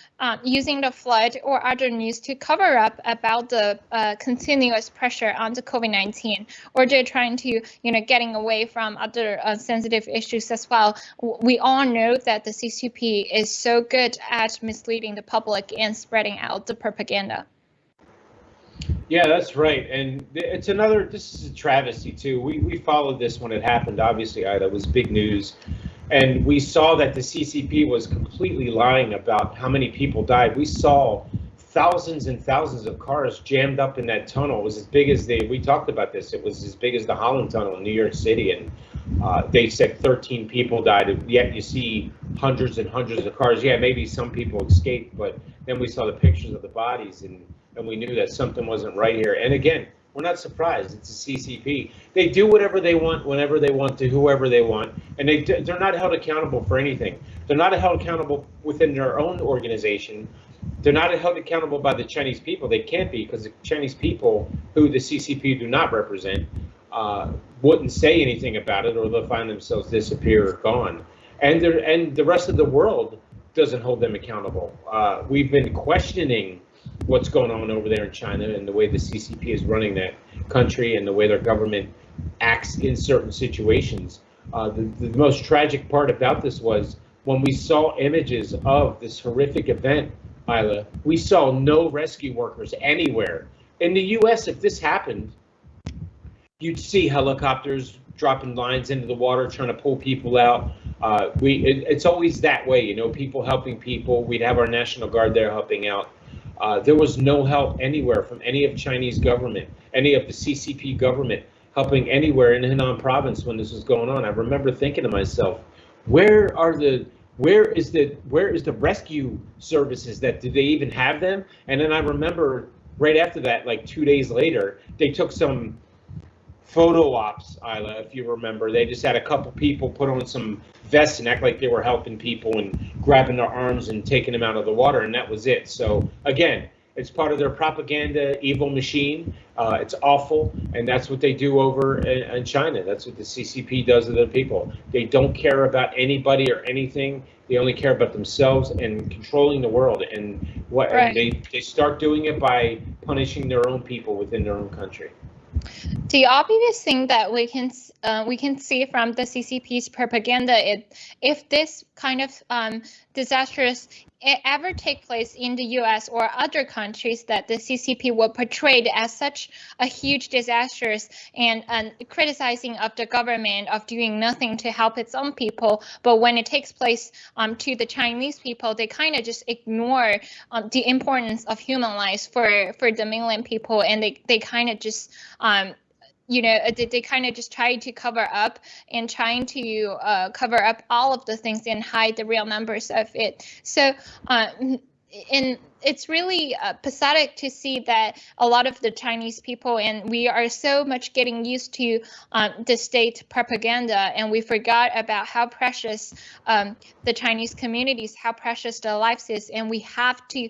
using the flood or other news to cover up about the continuous pressure on the COVID-19, or they're trying to, getting away from other sensitive issues as well. We all know that the CCP is so good at misleading the public and spreading out the propaganda. Yeah, that's right. And this is a travesty too. We followed this when it happened. Obviously, Ida, was big news. And we saw that the CCP was completely lying about how many people died. We saw thousands and thousands of cars jammed up in that tunnel. It was as big as we talked about this. It was as big as the Holland Tunnel in New York City. And they said 13 people died. Yet you see hundreds and hundreds of cars. Yeah, maybe some people escaped, but then we saw the pictures of the bodies, and we knew that something wasn't right here. And again, we're not surprised. It's a CCP. They do whatever they want, whenever they want, to whoever they want, and they're not held accountable for anything. They're not held accountable within their own organization. they're not held accountable by the Chinese people. They can't be, because the Chinese people, who the CCP do not represent, wouldn't say anything about it, or they'll find themselves disappear or gone. And the rest of the world doesn't hold them accountable. We've been questioning what's going on over there in China and the way the CCP is running that country and the way their government acts in certain situations. The most tragic part about this was when we saw images of this horrific event, Isla, we saw no rescue workers anywhere. In the U.S., if this happened, you'd see helicopters dropping lines into the water, trying to pull people out. It's always that way, you know, people helping people. We'd have our National Guard there helping out. There was no help anywhere from any of Chinese government, any of the CCP government helping anywhere in Henan province when this was going on. I remember thinking to myself, where is the rescue services? That did they even have them? And then I remember right after that, like 2 days later, they took some photo ops, Isla, if you remember. They just had a couple people put on some vests and act like they were helping people and grabbing their arms and taking them out of the water, and that was it. So again, it's part of their propaganda evil machine. It's awful, and that's what they do over in China. That's what the CCP does to the people. They don't care about anybody or anything. They only care about themselves and controlling the world. And and they start doing it by punishing their own people within their own country. The obvious thing that we can see from the CCP's propaganda, if this kind of disastrous ever take place in the U.S. or other countries that the CCP will portray it as such a huge disastrous and criticizing of the government of doing nothing to help its own people. But when it takes place to the Chinese people, they kind of just ignore the importance of human lives for the mainland people, and they kind of just they kind of just try to cover up and trying to cover up all of the things and hide the real numbers of it. So, and it's really pathetic to see that a lot of the Chinese people, and we are so much getting used to the state propaganda, and we forgot about how precious the Chinese communities, how precious their lives is, and we have to,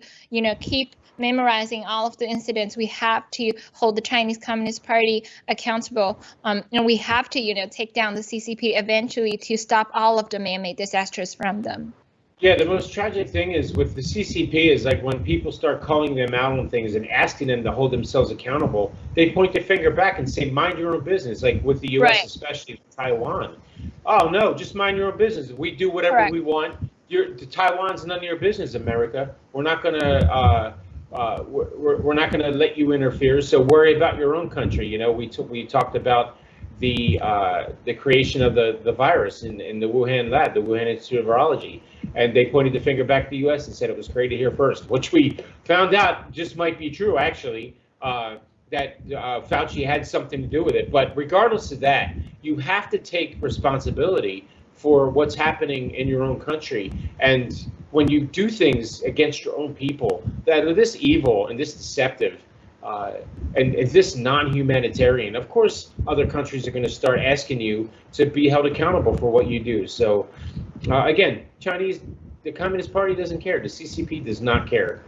keep memorizing all of the incidents. We have to hold the Chinese Communist Party accountable, and we have to, take down the CCP eventually to stop all of the man-made disasters from them. Yeah, the most tragic thing is with the CCP is like when people start calling them out on things and asking them to hold themselves accountable, they point their finger back and say, mind your own business, like with the U.S., especially Taiwan. Oh, no, just mind your own business. We do whatever we want. Taiwan's none of your business, America. We're not going to we're not going to let you interfere. So worry about your own country. We talked about the creation of the virus in the Wuhan lab, the Wuhan Institute of Virology, and they pointed the finger back to the U.S. and said it was created here first, which we found out just might be true, actually, that Fauci had something to do with it. But regardless of that, you have to take responsibility for what's happening in your own country. And when you do things against your own people that are this evil and this deceptive and this non-humanitarian, of course, other countries are going to start asking you to be held accountable for what you do. So again, the Communist Party doesn't care. The CCP does not care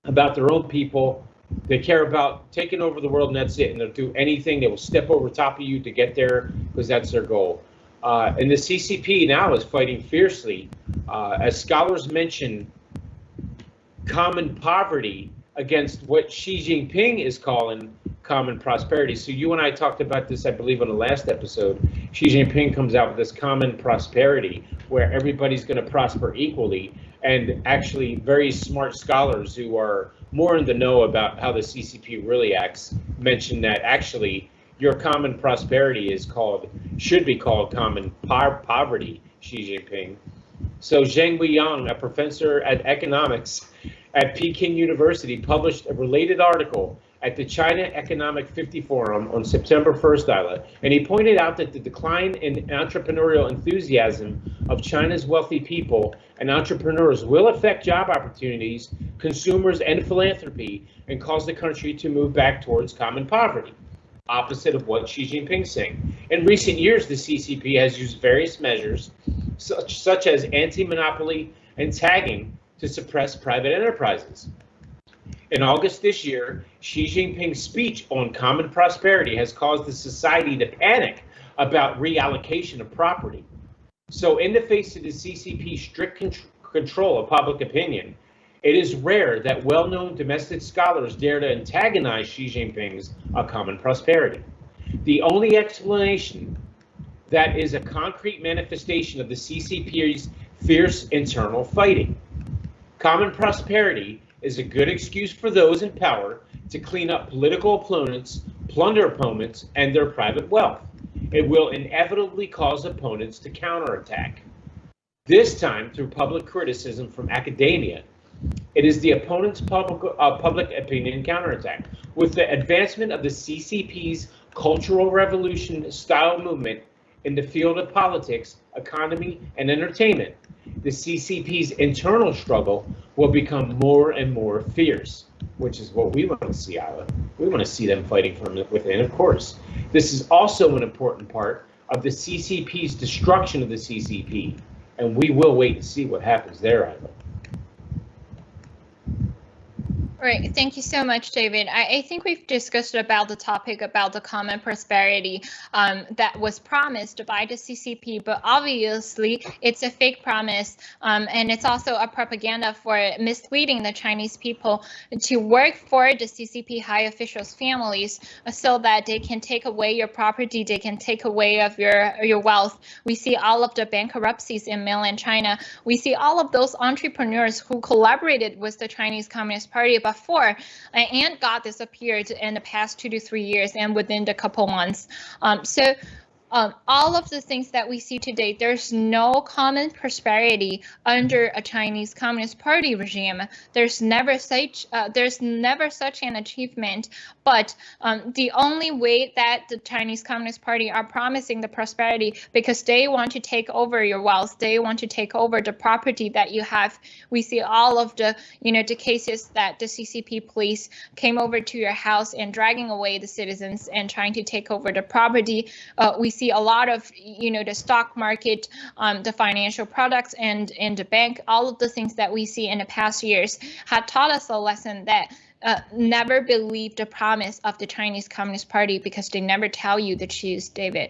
about their own people. They care about taking over the world, and that's it. And they'll do anything. They will step over top of you to get there because that's their goal. And the CCP now is fighting fiercely, as scholars mention, common poverty against what Xi Jinping is calling common prosperity. So you and I talked about this, I believe, on the last episode. Xi Jinping comes out with this common prosperity where everybody's going to prosper equally. And actually very smart scholars who are more in the know about how the CCP really acts mention that actually your common prosperity should be called common poverty, Xi Jinping. So Zheng Weiyang, a professor at economics at Peking University, published a related article at the China Economic 50 Forum on September 1st, Isla, and he pointed out that the decline in entrepreneurial enthusiasm of China's wealthy people and entrepreneurs will affect job opportunities, consumers, and philanthropy, and cause the country to move back towards common poverty, opposite of what Xi Jinping's saying. In recent years, the CCP has used various measures, such as anti-monopoly and tagging, to suppress private enterprises. In August this year, Xi Jinping's speech on common prosperity has caused the society to panic about reallocation of property. So in the face of the CCP's strict control of public opinion, it is rare that well-known domestic scholars dare to antagonize Xi Jinping's common prosperity. The only explanation that is a concrete manifestation of the CCP's fierce internal fighting. Common prosperity is a good excuse for those in power to clean up political opponents, plunder opponents, and their private wealth. It will inevitably cause opponents to counterattack. This time through public criticism from academia. It is the opponent's public opinion counterattack. With the advancement of the CCP's Cultural Revolution style movement in the field of politics, economy, and entertainment, the CCP's internal struggle will become more and more fierce, which is what we want to see, Isla. We want to see them fighting from within, of course. This is also an important part of the CCP's destruction of the CCP, and we will wait and see what happens there, Isla. Right. Thank you so much, David. I think we've discussed about the topic about the common prosperity that was promised by the CCP, but obviously it's a fake promise, and it's also a propaganda for misleading the Chinese people to work for the CCP high officials' families so that they can take away your property, they can take away of your wealth. We see all of the bankruptcies in mainland China. We see all of those entrepreneurs who collaborated with the Chinese Communist Party before and got disappeared in the past 2 to 3 years and within the couple months. All of the things that we see today, there's no common prosperity under a Chinese Communist Party regime. There's never such an achievement. But the only way that the Chinese Communist Party are promising the prosperity, because they want to take over your wealth, they want to take over the property that you have. We see all of the the cases that the CCP police came over to your house and dragging away the citizens and trying to take over the property. We see a lot of the stock market, the financial products, and the bank. All of the things that we see in the past years had taught us a lesson that never believe the promise of the Chinese Communist Party, because they never tell you the truth, David.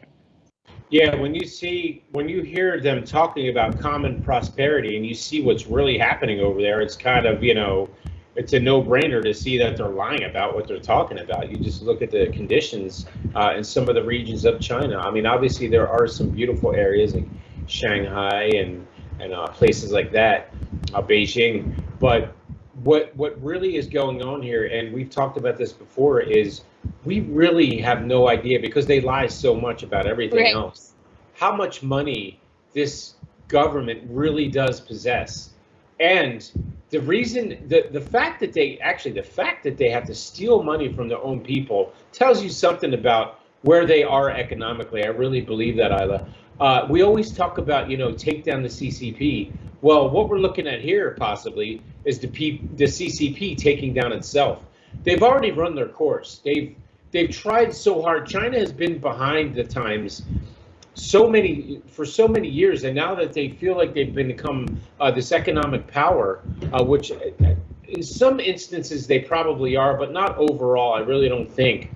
Yeah, when you hear them talking about common prosperity and you see what's really happening over there, it's kind of, it's a no-brainer to see that they're lying about what they're talking about. You just look at the conditions in some of the regions of China. I mean, obviously there are some beautiful areas like Shanghai and places like that, Beijing, but what really is going on here, and we've talked about this before, is we really have no idea, because they lie so much about everything else, how much money this government really does possess. And the reason, the fact that they have to steal money from their own people tells you something about where they are economically. I really believe that, Isla. We always talk about, take down the CCP. Well, what we're looking at here possibly is the CCP taking down itself. They've already run their course. They've tried so hard. China has been behind the times for so many years, and now that they feel like they've become this economic power, which in some instances they probably are, but not overall. I really don't think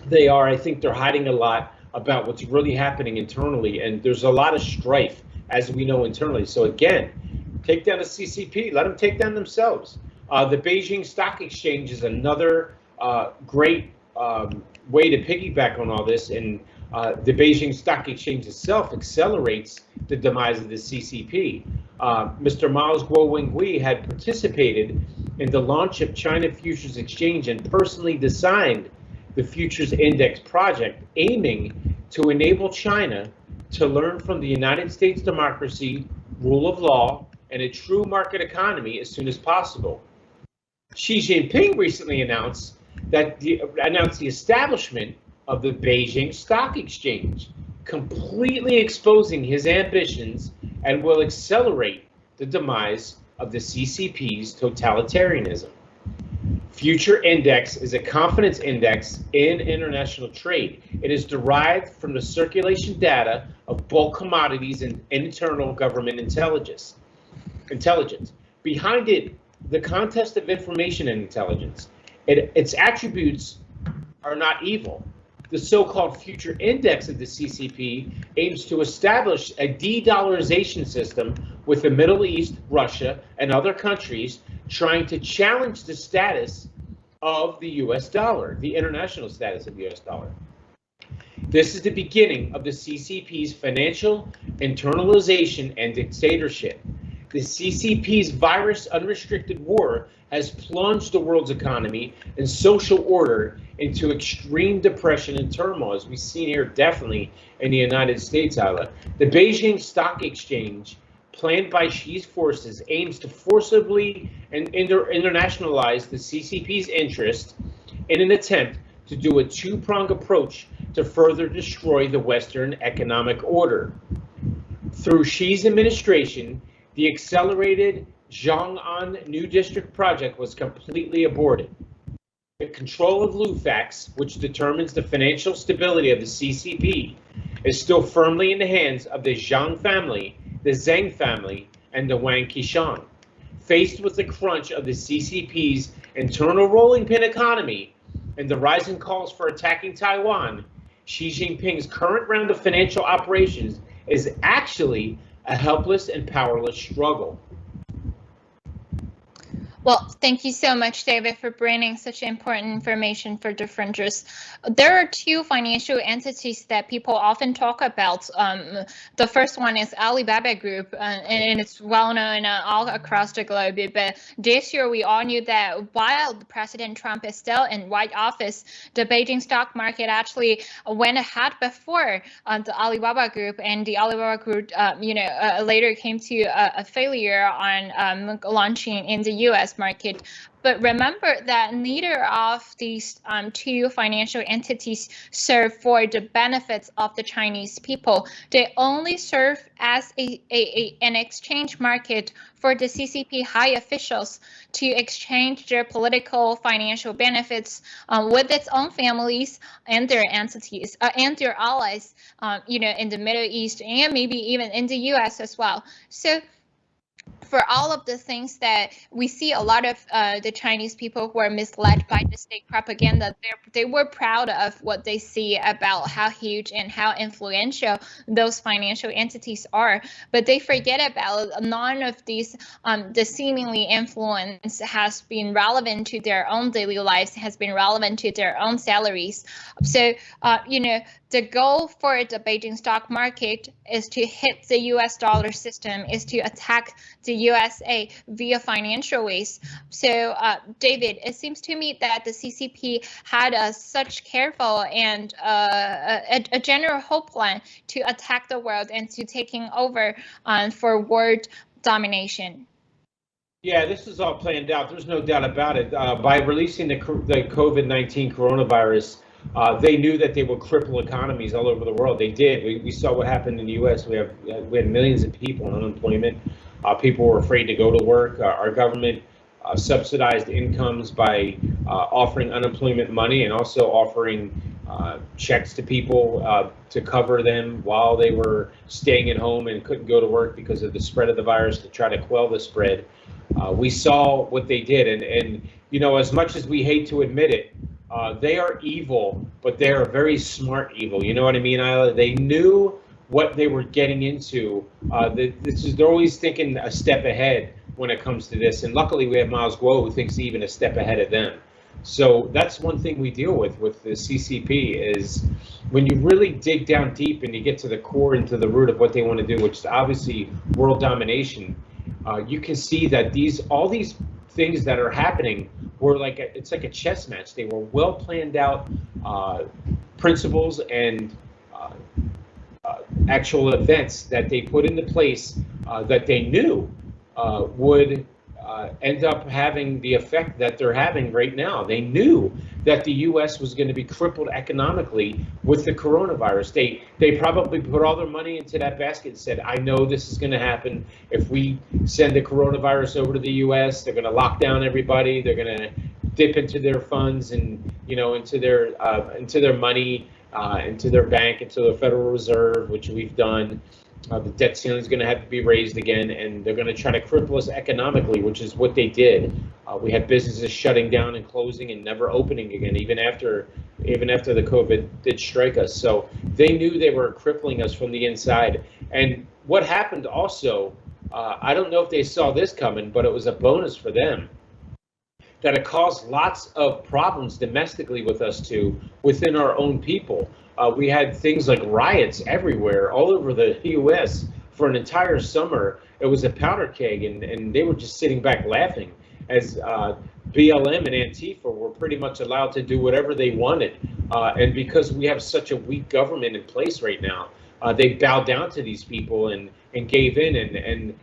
they are. I think they're hiding a lot about what's really happening internally, and there's a lot of strife, as we know, internally. So again, take down the CCP, let them take down themselves. The Beijing Stock Exchange is another great way to piggyback on all this, and the Beijing Stock Exchange itself accelerates the demise of the CCP. Mr. Miles Guo-Wengui had participated in the launch of China Futures Exchange and personally designed the Futures Index project, aiming to enable China to learn from the United States democracy, rule of law, and a true market economy as soon as possible. Xi Jinping recently announced the establishment of the Beijing Stock Exchange, completely exposing his ambitions, and will accelerate the demise of the CCP's totalitarianism. Future Index is a confidence index in international trade. It is derived from the circulation data of bulk commodities and internal government intelligence. Behind it, the contest of information and intelligence. Its attributes are not evil. The so-called future index of the CCP aims to establish a de-dollarization system with the Middle East, Russia, and other countries trying to challenge the status of the US dollar, the international status of the US dollar. This is the beginning of the CCP's financial internalization and dictatorship. The CCP's virus unrestricted war has plunged the world's economy and social order into extreme depression and turmoil, as we've seen here definitely in the United States, Isla. The Beijing Stock Exchange, planned by Xi's forces, aims to forcibly and internationalize the CCP's interest in an attempt to do a two-pronged approach to further destroy the Western economic order. Through Xi's administration, the accelerated Zhong'an New District project was completely aborted. The control of Lufax, which determines the financial stability of the CCP, is still firmly in the hands of the Zhang family, the Zheng family, and the Wang Qishan. Faced with the crunch of the CCP's internal rolling pin economy and the rising calls for attacking Taiwan, Xi Jinping's current round of financial operations is actually a helpless and powerless struggle. Well, thank you so much, David, for bringing such important information for the Fringers. There are two financial entities that people often talk about. The first one is Alibaba Group, and it's well known all across the globe. But this year, we all knew that while President Trump is still in White Office, the Beijing stock market actually went ahead before the Alibaba Group, and the Alibaba Group, later came to a failure on launching in the U.S. market. But remember that neither of these two financial entities serve for the benefits of the Chinese people. They only serve as an exchange market for the CCP high officials to exchange their political financial benefits with its own families and their entities and their allies, in the Middle East and maybe even in the US as well. So for all of the things that we see, a lot of the Chinese people who are misled by the state propaganda, they were proud of what they see about how huge and how influential those financial entities are. But they forget about none of these, the seemingly influence has been relevant to their own daily lives, has been relevant to their own salaries. So, the goal for the Beijing stock market is to hit the US dollar system, is to attack the USA via financial ways. So, David, it seems to me that the CCP had such careful and a general whole plan to attack the world and to taking over for world domination. Yeah, this is all planned out. There's no doubt about it. By releasing the COVID-19 coronavirus, they knew that they would cripple economies all over the world. They did. We saw what happened in the U.S. We had millions of people on unemployment. People were afraid to go to work. Our government subsidized incomes by offering unemployment money and also offering checks to people to cover them while they were staying at home and couldn't go to work because of the spread of the virus, to try to quell the spread. We saw what they did. And as much as we hate to admit it, they are evil, but they are very smart evil. You know what I mean, Isla? They knew what they were getting into. They're always thinking a step ahead when it comes to this. And luckily, we have Miles Guo, who thinks even a step ahead of them. So that's one thing we deal with the CCP is when you really dig down deep and you get to the core and to the root of what they want to do, which is obviously world domination. You can see that all these things that are happening were it's like a chess match. They were well planned out principles and actual events that they put into place that they knew would end up having the effect that they're having right now. They knew that the U.S. was going to be crippled economically with the coronavirus. They probably put all their money into that basket and said, I know this is going to happen. If we send the coronavirus over to the U.S., they're going to lock down everybody. They're going to dip into their funds and, into their money, into their bank, into the Federal Reserve, which we've done. The debt ceiling is going to have to be raised again, and they're going to try to cripple us economically, which is what they did. We had businesses shutting down and closing and never opening again, even after the COVID did strike us. So they knew they were crippling us from the inside. And what happened also, I don't know if they saw this coming, but it was a bonus for them, that it caused lots of problems domestically with us too, within our own people. We had things like riots everywhere, all over the U.S. for an entire summer. It was a powder keg, and they were just sitting back laughing as BLM and Antifa were pretty much allowed to do whatever they wanted. And because we have such a weak government in place right now, they bowed down to these people and gave in, and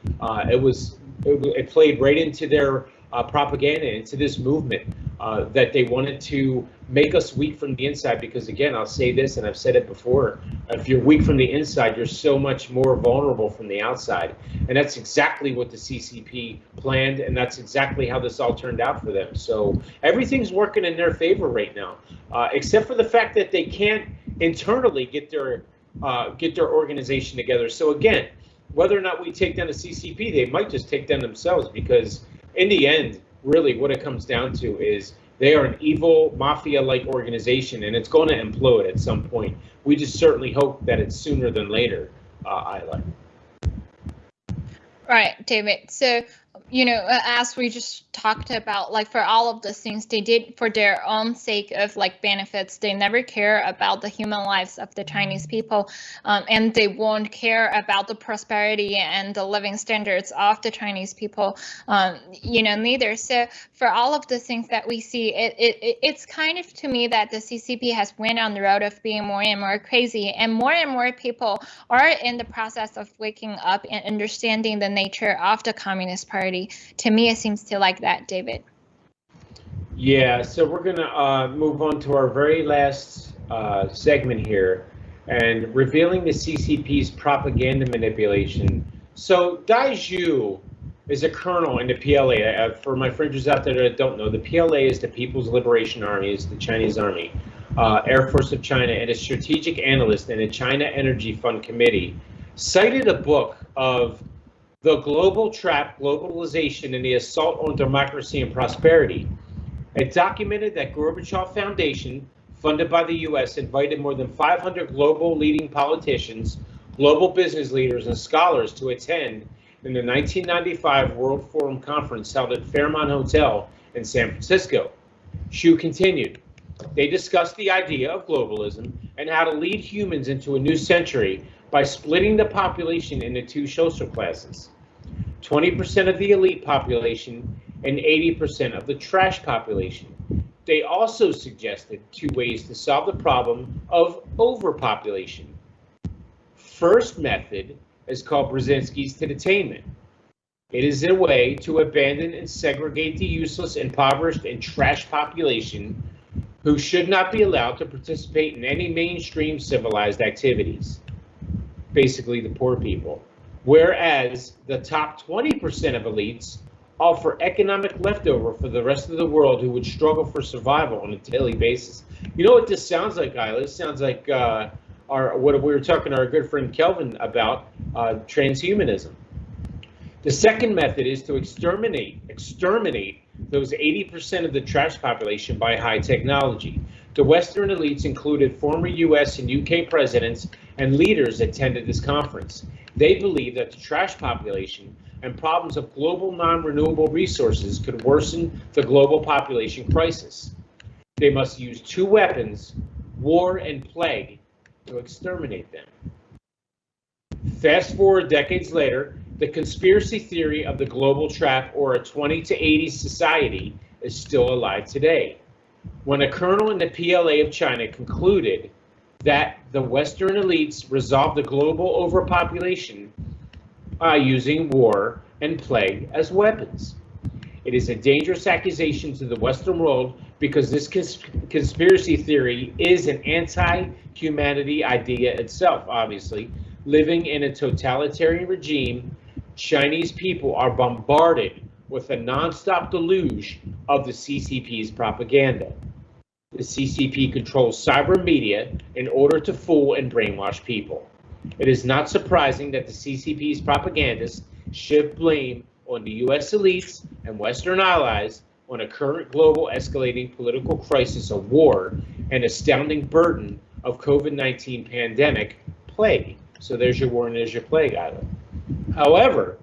it played right into their propaganda, into this movement that they wanted to make us weak from the inside. Because again, I'll say this, and I've said it before, if you're weak from the inside, you're so much more vulnerable from the outside. And that's exactly what the CCP planned, and that's exactly how this all turned out for them. So everything's working in their favor right now, except for the fact that they can't internally get their organization together. So again, whether or not we take down the CCP, they might just take down themselves, because in the end, really what it comes down to is they are an evil mafia-like organization, and it's going to implode at some point. We just certainly hope that it's sooner than later, Isla. Right, David. So, as we just talked about, like, for all of the things they did for their own sake of like benefits, they never care about the human lives of the Chinese people, and they won't care about the prosperity and the living standards of the Chinese people, neither. So for all of the things that we see, it's kind of, to me, that the CCP has went on the road of being more and more crazy, and more people are in the process of waking up and understanding the nature of the Communist Party. To me, it seems to like that, David. Yeah, so we're going to move on to our very last segment here, and revealing the CCP's propaganda manipulation. So Dai Zhu is a colonel in the PLA. For my fringers out there that don't know, the PLA is the People's Liberation Army, is the Chinese Army, Air Force of China, and a strategic analyst in the China Energy Fund Committee, cited a book of The Global Trap, Globalization, and the Assault on Democracy and Prosperity. It documented that Gorbachev Foundation, funded by the U.S., invited more than 500 global leading politicians, global business leaders, and scholars to attend in the 1995 World Forum Conference held at Fairmont Hotel in San Francisco. Xu continued, they discussed the idea of globalism and how to lead humans into a new century by splitting the population into two social classes, 20% of the elite population and 80% of the trash population. They also suggested two ways to solve the problem of overpopulation. First method is called Brzezinski's Tedetainment. It is a way to abandon and segregate the useless, impoverished, and trash population who should not be allowed to participate in any mainstream civilized activities. Basically the poor people, whereas the top 20% of elites offer economic leftover for the rest of the world who would struggle for survival on a daily basis. You know what this sounds like, Isla? This sounds like what we were talking to our good friend Kelvin about, transhumanism. The second method is to exterminate those 80% of the trash population by high technology. The Western elites included former US and UK presidents and leaders attended this conference. They believe that the trash population and problems of global non-renewable resources could worsen the global population crisis. They must use two weapons, war and plague, to exterminate them. Fast forward decades later, the conspiracy theory of the global trap, or a 20 to 80 society, is still alive today. When a colonel in the PLA of China concluded that the Western elites resolved the global overpopulation using war and plague as weapons. It is a dangerous accusation to the Western world because this conspiracy theory is an anti-humanity idea itself, obviously. Living in a totalitarian regime, Chinese people are bombarded with a nonstop deluge of the CCP's propaganda. The CCP controls cyber media in order to fool and brainwash people. It is not surprising that the CCP's propagandists shift blame on the U.S. elites and Western allies on a current global escalating political crisis of war and astounding burden of COVID-19 pandemic plague. So there's your war and there's your plague, Isla. However,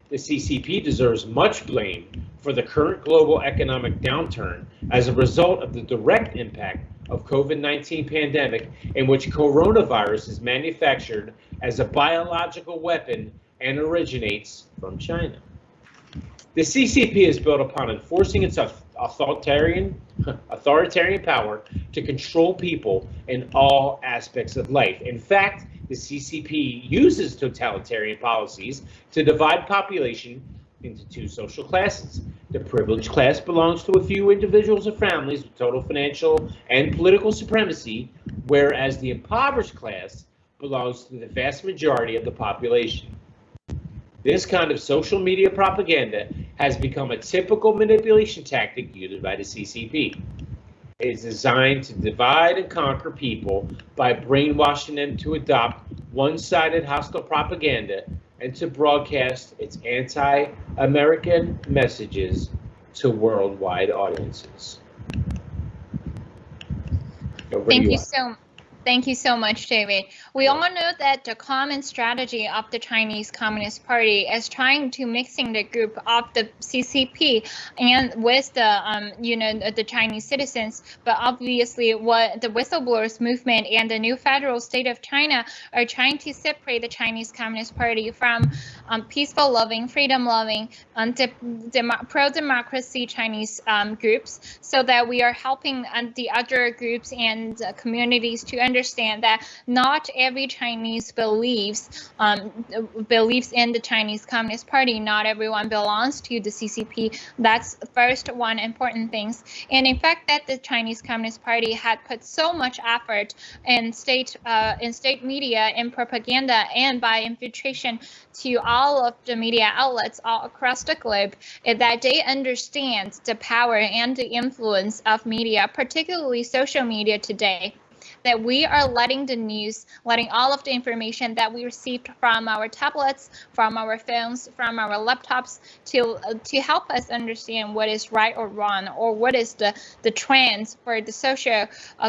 the CCP deserves much blame for the current global economic downturn as a result of the direct impact of COVID-19 pandemic, in which coronavirus is manufactured as a biological weapon and originates from China. The CCP is built upon enforcing its authoritarian power to control people in all aspects of life. In fact, the CCP uses totalitarian policies to divide population into two social classes. The privileged class belongs to a few individuals or families with total financial and political supremacy, whereas the impoverished class belongs to the vast majority of the population. This kind of social media propaganda has become a typical manipulation tactic used by the CCP. It is designed to divide and conquer people by brainwashing them to adopt one-sided hostile propaganda and to broadcast its anti-American messages to worldwide audiences. Thank you so much, David. We all know that the common strategy of the Chinese Communist Party is trying to mixing the group of the CCP and with the the Chinese citizens. But obviously, what the whistleblowers movement and the new federal state of China are trying to separate the Chinese Communist Party from peaceful loving, freedom loving, pro-democracy Chinese groups, so that we are helping the other groups and communities to understand that not every Chinese believes in the Chinese Communist Party. Not everyone belongs to the CCP. That's first one important things. And in fact, that the Chinese Communist Party had put so much effort in state media, in propaganda, and by infiltration to all of the media outlets all across the globe, that they understand the power and the influence of media, particularly social media today. That we are letting the news, letting all of the information that we received from our tablets, from our phones, from our laptops, to help us understand what is right or wrong, or what is the trends for the social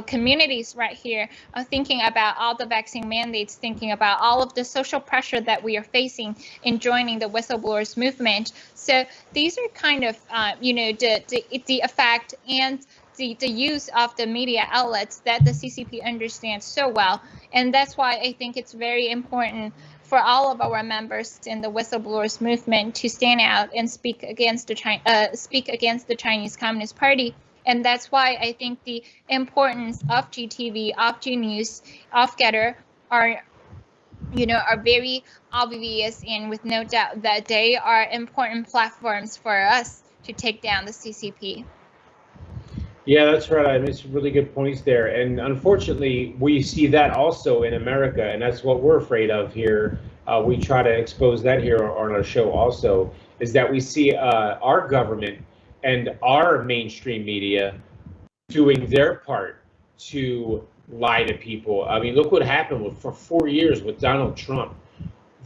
communities right here, thinking about all the vaccine mandates, thinking about all of the social pressure that we are facing in joining the whistleblowers movement. So these are kind of the effect and the use of the media outlets that the CCP understands so well. And that's why I think it's very important for all of our members in the whistleblowers movement to stand out and speak against the Chinese Communist Party. And that's why I think the importance of GTV, of G News, of Getter are very obvious, and with no doubt that they are important platforms for us to take down the CCP. Yeah, that's right. I made some really good points there. And unfortunately, we see that also in America, and that's what we're afraid of here. We try to expose that here on our show also, is that we see our government and our mainstream media doing their part to lie to people. I mean, look what happened for 4 years with Donald Trump.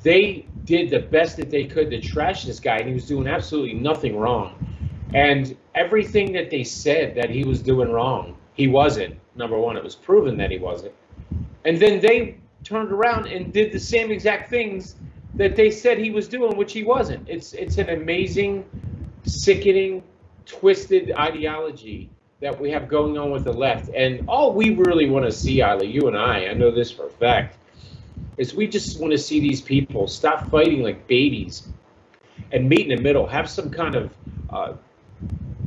They did the best that they could to trash this guy, and he was doing absolutely nothing wrong. And everything that they said that he was doing wrong, he wasn't. Number one, it was proven that he wasn't. And then they turned around and did the same exact things that they said he was doing, which he wasn't. It's an amazing, sickening, twisted ideology that we have going on with the left. And all we really want to see, Isla, you and I know this for a fact, is we just want to see these people stop fighting like babies and meet in the middle, have some kind of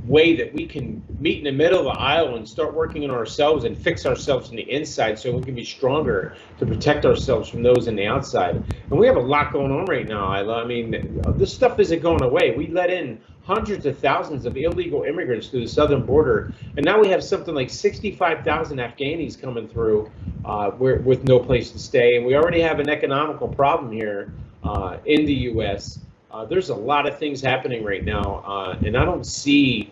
way that we can meet in the middle of the aisle and start working on ourselves and fix ourselves from the inside so we can be stronger to protect ourselves from those on the outside. And we have a lot going on right now, Isla. I mean, this stuff isn't going away. We let in hundreds of thousands of illegal immigrants through the southern border, and now we have something like 65,000 Afghanis coming through with no place to stay. And we already have an economical problem here in the U.S. There's a lot of things happening right now, and I don't see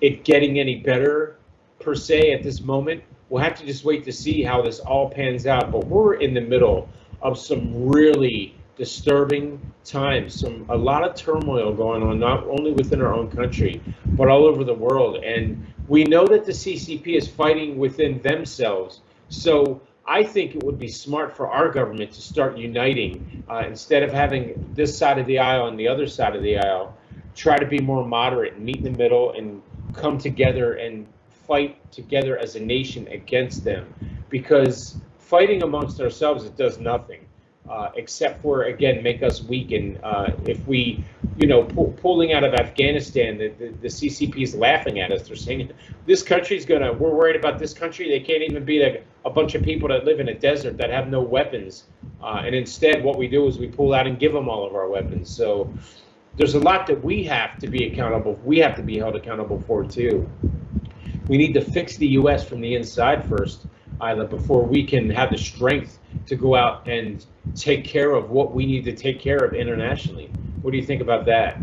it getting any better per se at this moment. we'll have to just wait to see how this all pans out. But we're in the middle of some really disturbing times, a lot of turmoil going on, not only within our own country, but all over the world. And we know that the CCP is fighting within themselves. So I think it would be smart for our government to start uniting instead of having this side of the aisle and the other side of the aisle. Try to be more moderate and meet in the middle and come together and fight together as a nation against them. Because fighting amongst ourselves, it does nothing except for, again, make us weak. And if we, pulling out of Afghanistan, the CCP is laughing at us. They're saying this country's we're worried about this country. They can't even beat a bunch of people that live in a desert that have no weapons. And instead, what we do is we pull out and give them all of our weapons. So there's a lot that we have to be accountable. We have to be held accountable for too. We need to fix the U.S. from the inside first, Isla, before we can have the strength to go out and take care of what we need to take care of internationally. What do you think about that?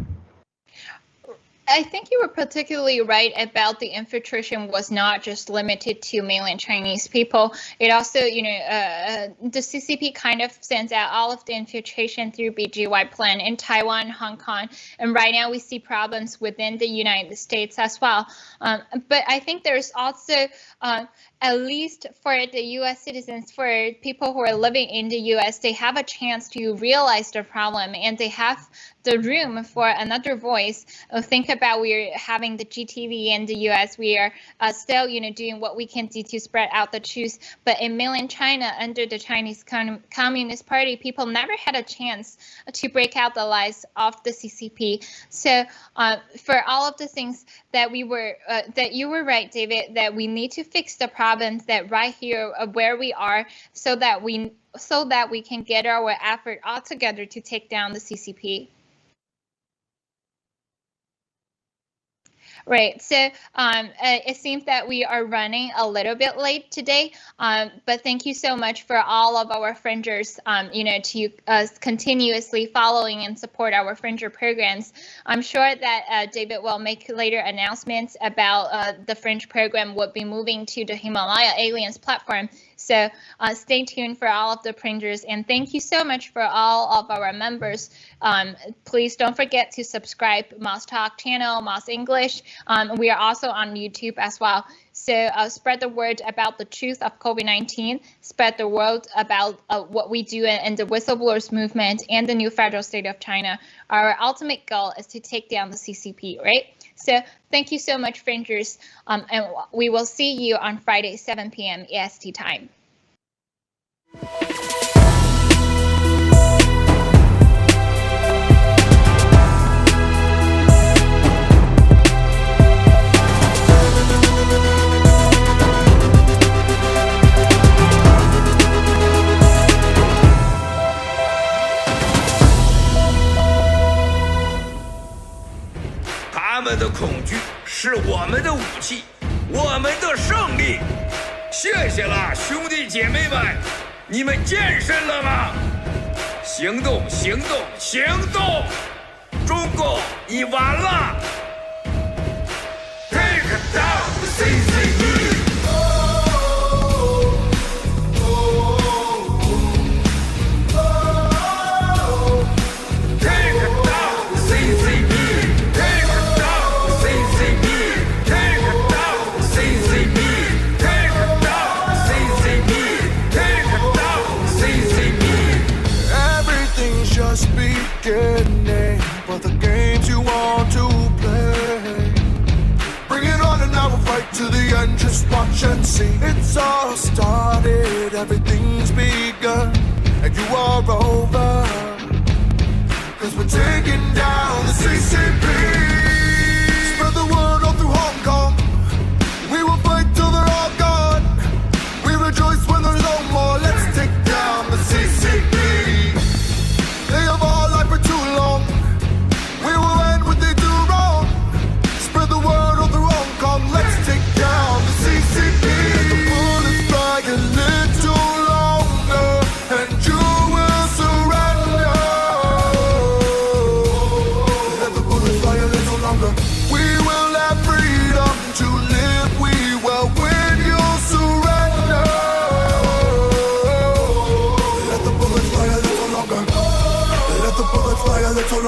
I think you were particularly right about the infiltration was not just limited to mainland Chinese people. It also, the CCP kind of sends out all of the infiltration through BGY plan in Taiwan, Hong Kong, and right now we see problems within the United States as well. But I think there's also, at least for the U.S. citizens, for people who are living in the U.S., they have a chance to realize the problem and they have the room for another voice. Think about we're having the GTV in the U.S. We are still, doing what we can do to spread out the truth. But in mainland China, under the Chinese Communist Party, people never had a chance to break out the lies of the CCP. So for all of the things that that you were right, David, that we need to fix the problems that right here where we are, so that we can get our effort all together to take down the CCP. Right. So it seems that we are running a little bit late today, but thank you so much for all of our Fringers, to continuously following and support our Fringer programs. I'm sure that David will make later announcements about the Fringe program will be moving to the Himalaya Aliens platform. So stay tuned for all of the Fringers, and thank you so much for all of our members. Please don't forget to subscribe Moss Talk channel, Moss English. We are also on YouTube as well. So spread the word about the truth of COVID-19, spread the word about what we do in the whistleblowers movement and the new federal state of China. Our ultimate goal is to take down the CCP, right? So thank you so much, Fringers, and we will see you on Friday, 7 p.m. EST time.他们的恐惧是我们的武器，我们的胜利。谢谢了，兄弟姐妹们，你们健身了吗？行动，行动，行动！中共，你完了 ！Take down the CCP！For the games you want to play, bring it on and I will fight to the end. Just watch and see. It's all started, everything's begun, and you are over. Cause we're taking down the CCP. Spread the word all through Hong Kong. We will fight till they're all gone. We rejoice when there's no more. Let's take down the CCP. They have all lied for too long. We will end what they do wrong. Spread the word all through Hong Kong. Let's take down the CCP. Let the bullets fly a little longer, and you will surrender. Let the bullets fly a little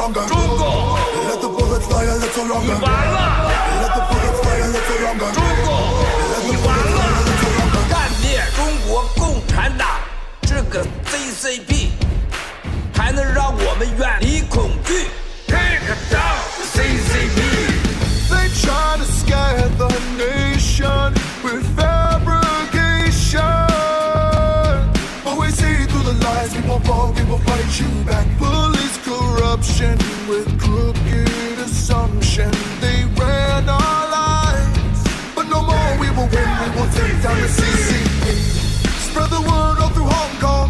longer. 中共， Let the bullets fly a little 你 longer. 完了！ Let the bullets fly a little longer. 中共，你完了！干灭中国共产党这个 CCP， 还能让我们远离恐惧。Take down CCP。 They try to scare the nation with fabrication, but we see through the lies. We won't fall, we will fight you back. Police corruption with crooked assumption. They ran our lives, but no more. We will win. We will take down the CCP. Spread the word all through Hong Kong.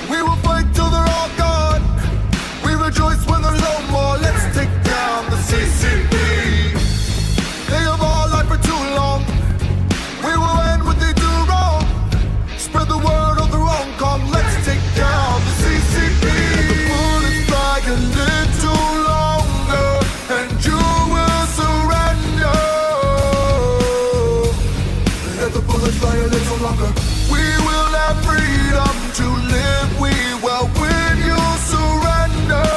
We will fight till they're all gone. We rejoice when there's no more. Let's take down the CCP. They have all lied for too long. We will end what they do wrong. Spread the word all through Hong Kong. Let's take down the CCP. The bullets fly a little longer, and you will surrender. Let the bullets fly a little longer. We will have freedom to live. We will win. You'll surrender.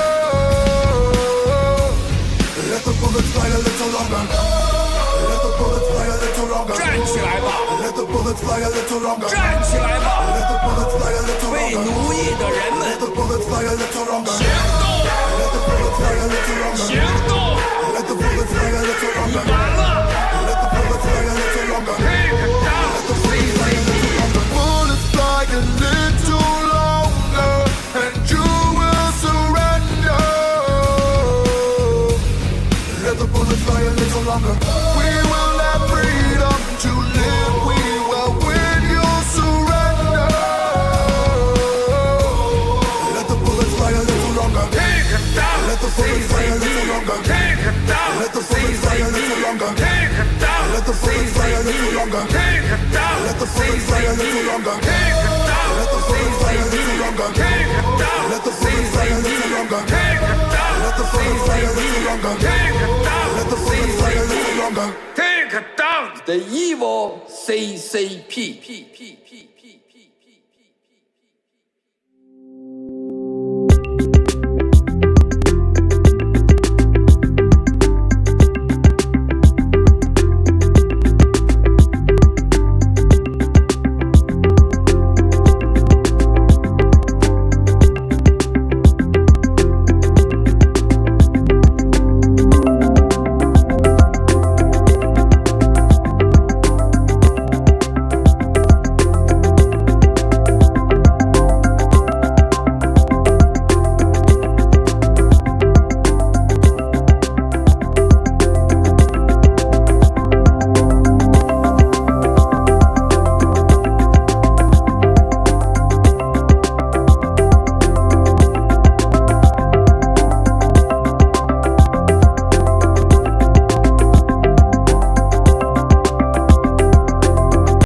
Let the bullets fly a little longer. Let the bullets fly a little longer. 站起来吧！ Let the bullets fly a little longer. 站起来吧！ Let the bullets fly a little 为 longer. 奴役的人 Let 们 the bullets fly a little longer. 行动！ Let the bullets fly a little longer. 行动！ Let the bullets fly a little 你 longer. 完了 Let the bullets fly a little longer. ！Take down CCP。 Bullets fly a little longer, and you will surrender. Let the bullets fly a little longer. We will have freedom to live. We will win. You'll surrender. Let the bullets fly a little longer. Take down Let the bullets fly a little longer. Take down Let the bullets fly a little longer. Take down Let the bullets fly a little longer. Take down Let the bullets fly a little longer. Take down Let the bullets fly a little longer. Take down Let the bullets fly a little longer. Take down Let the bullets fly a little longer. Take down Let the bullets fly a little longer. Take down the evil CCP.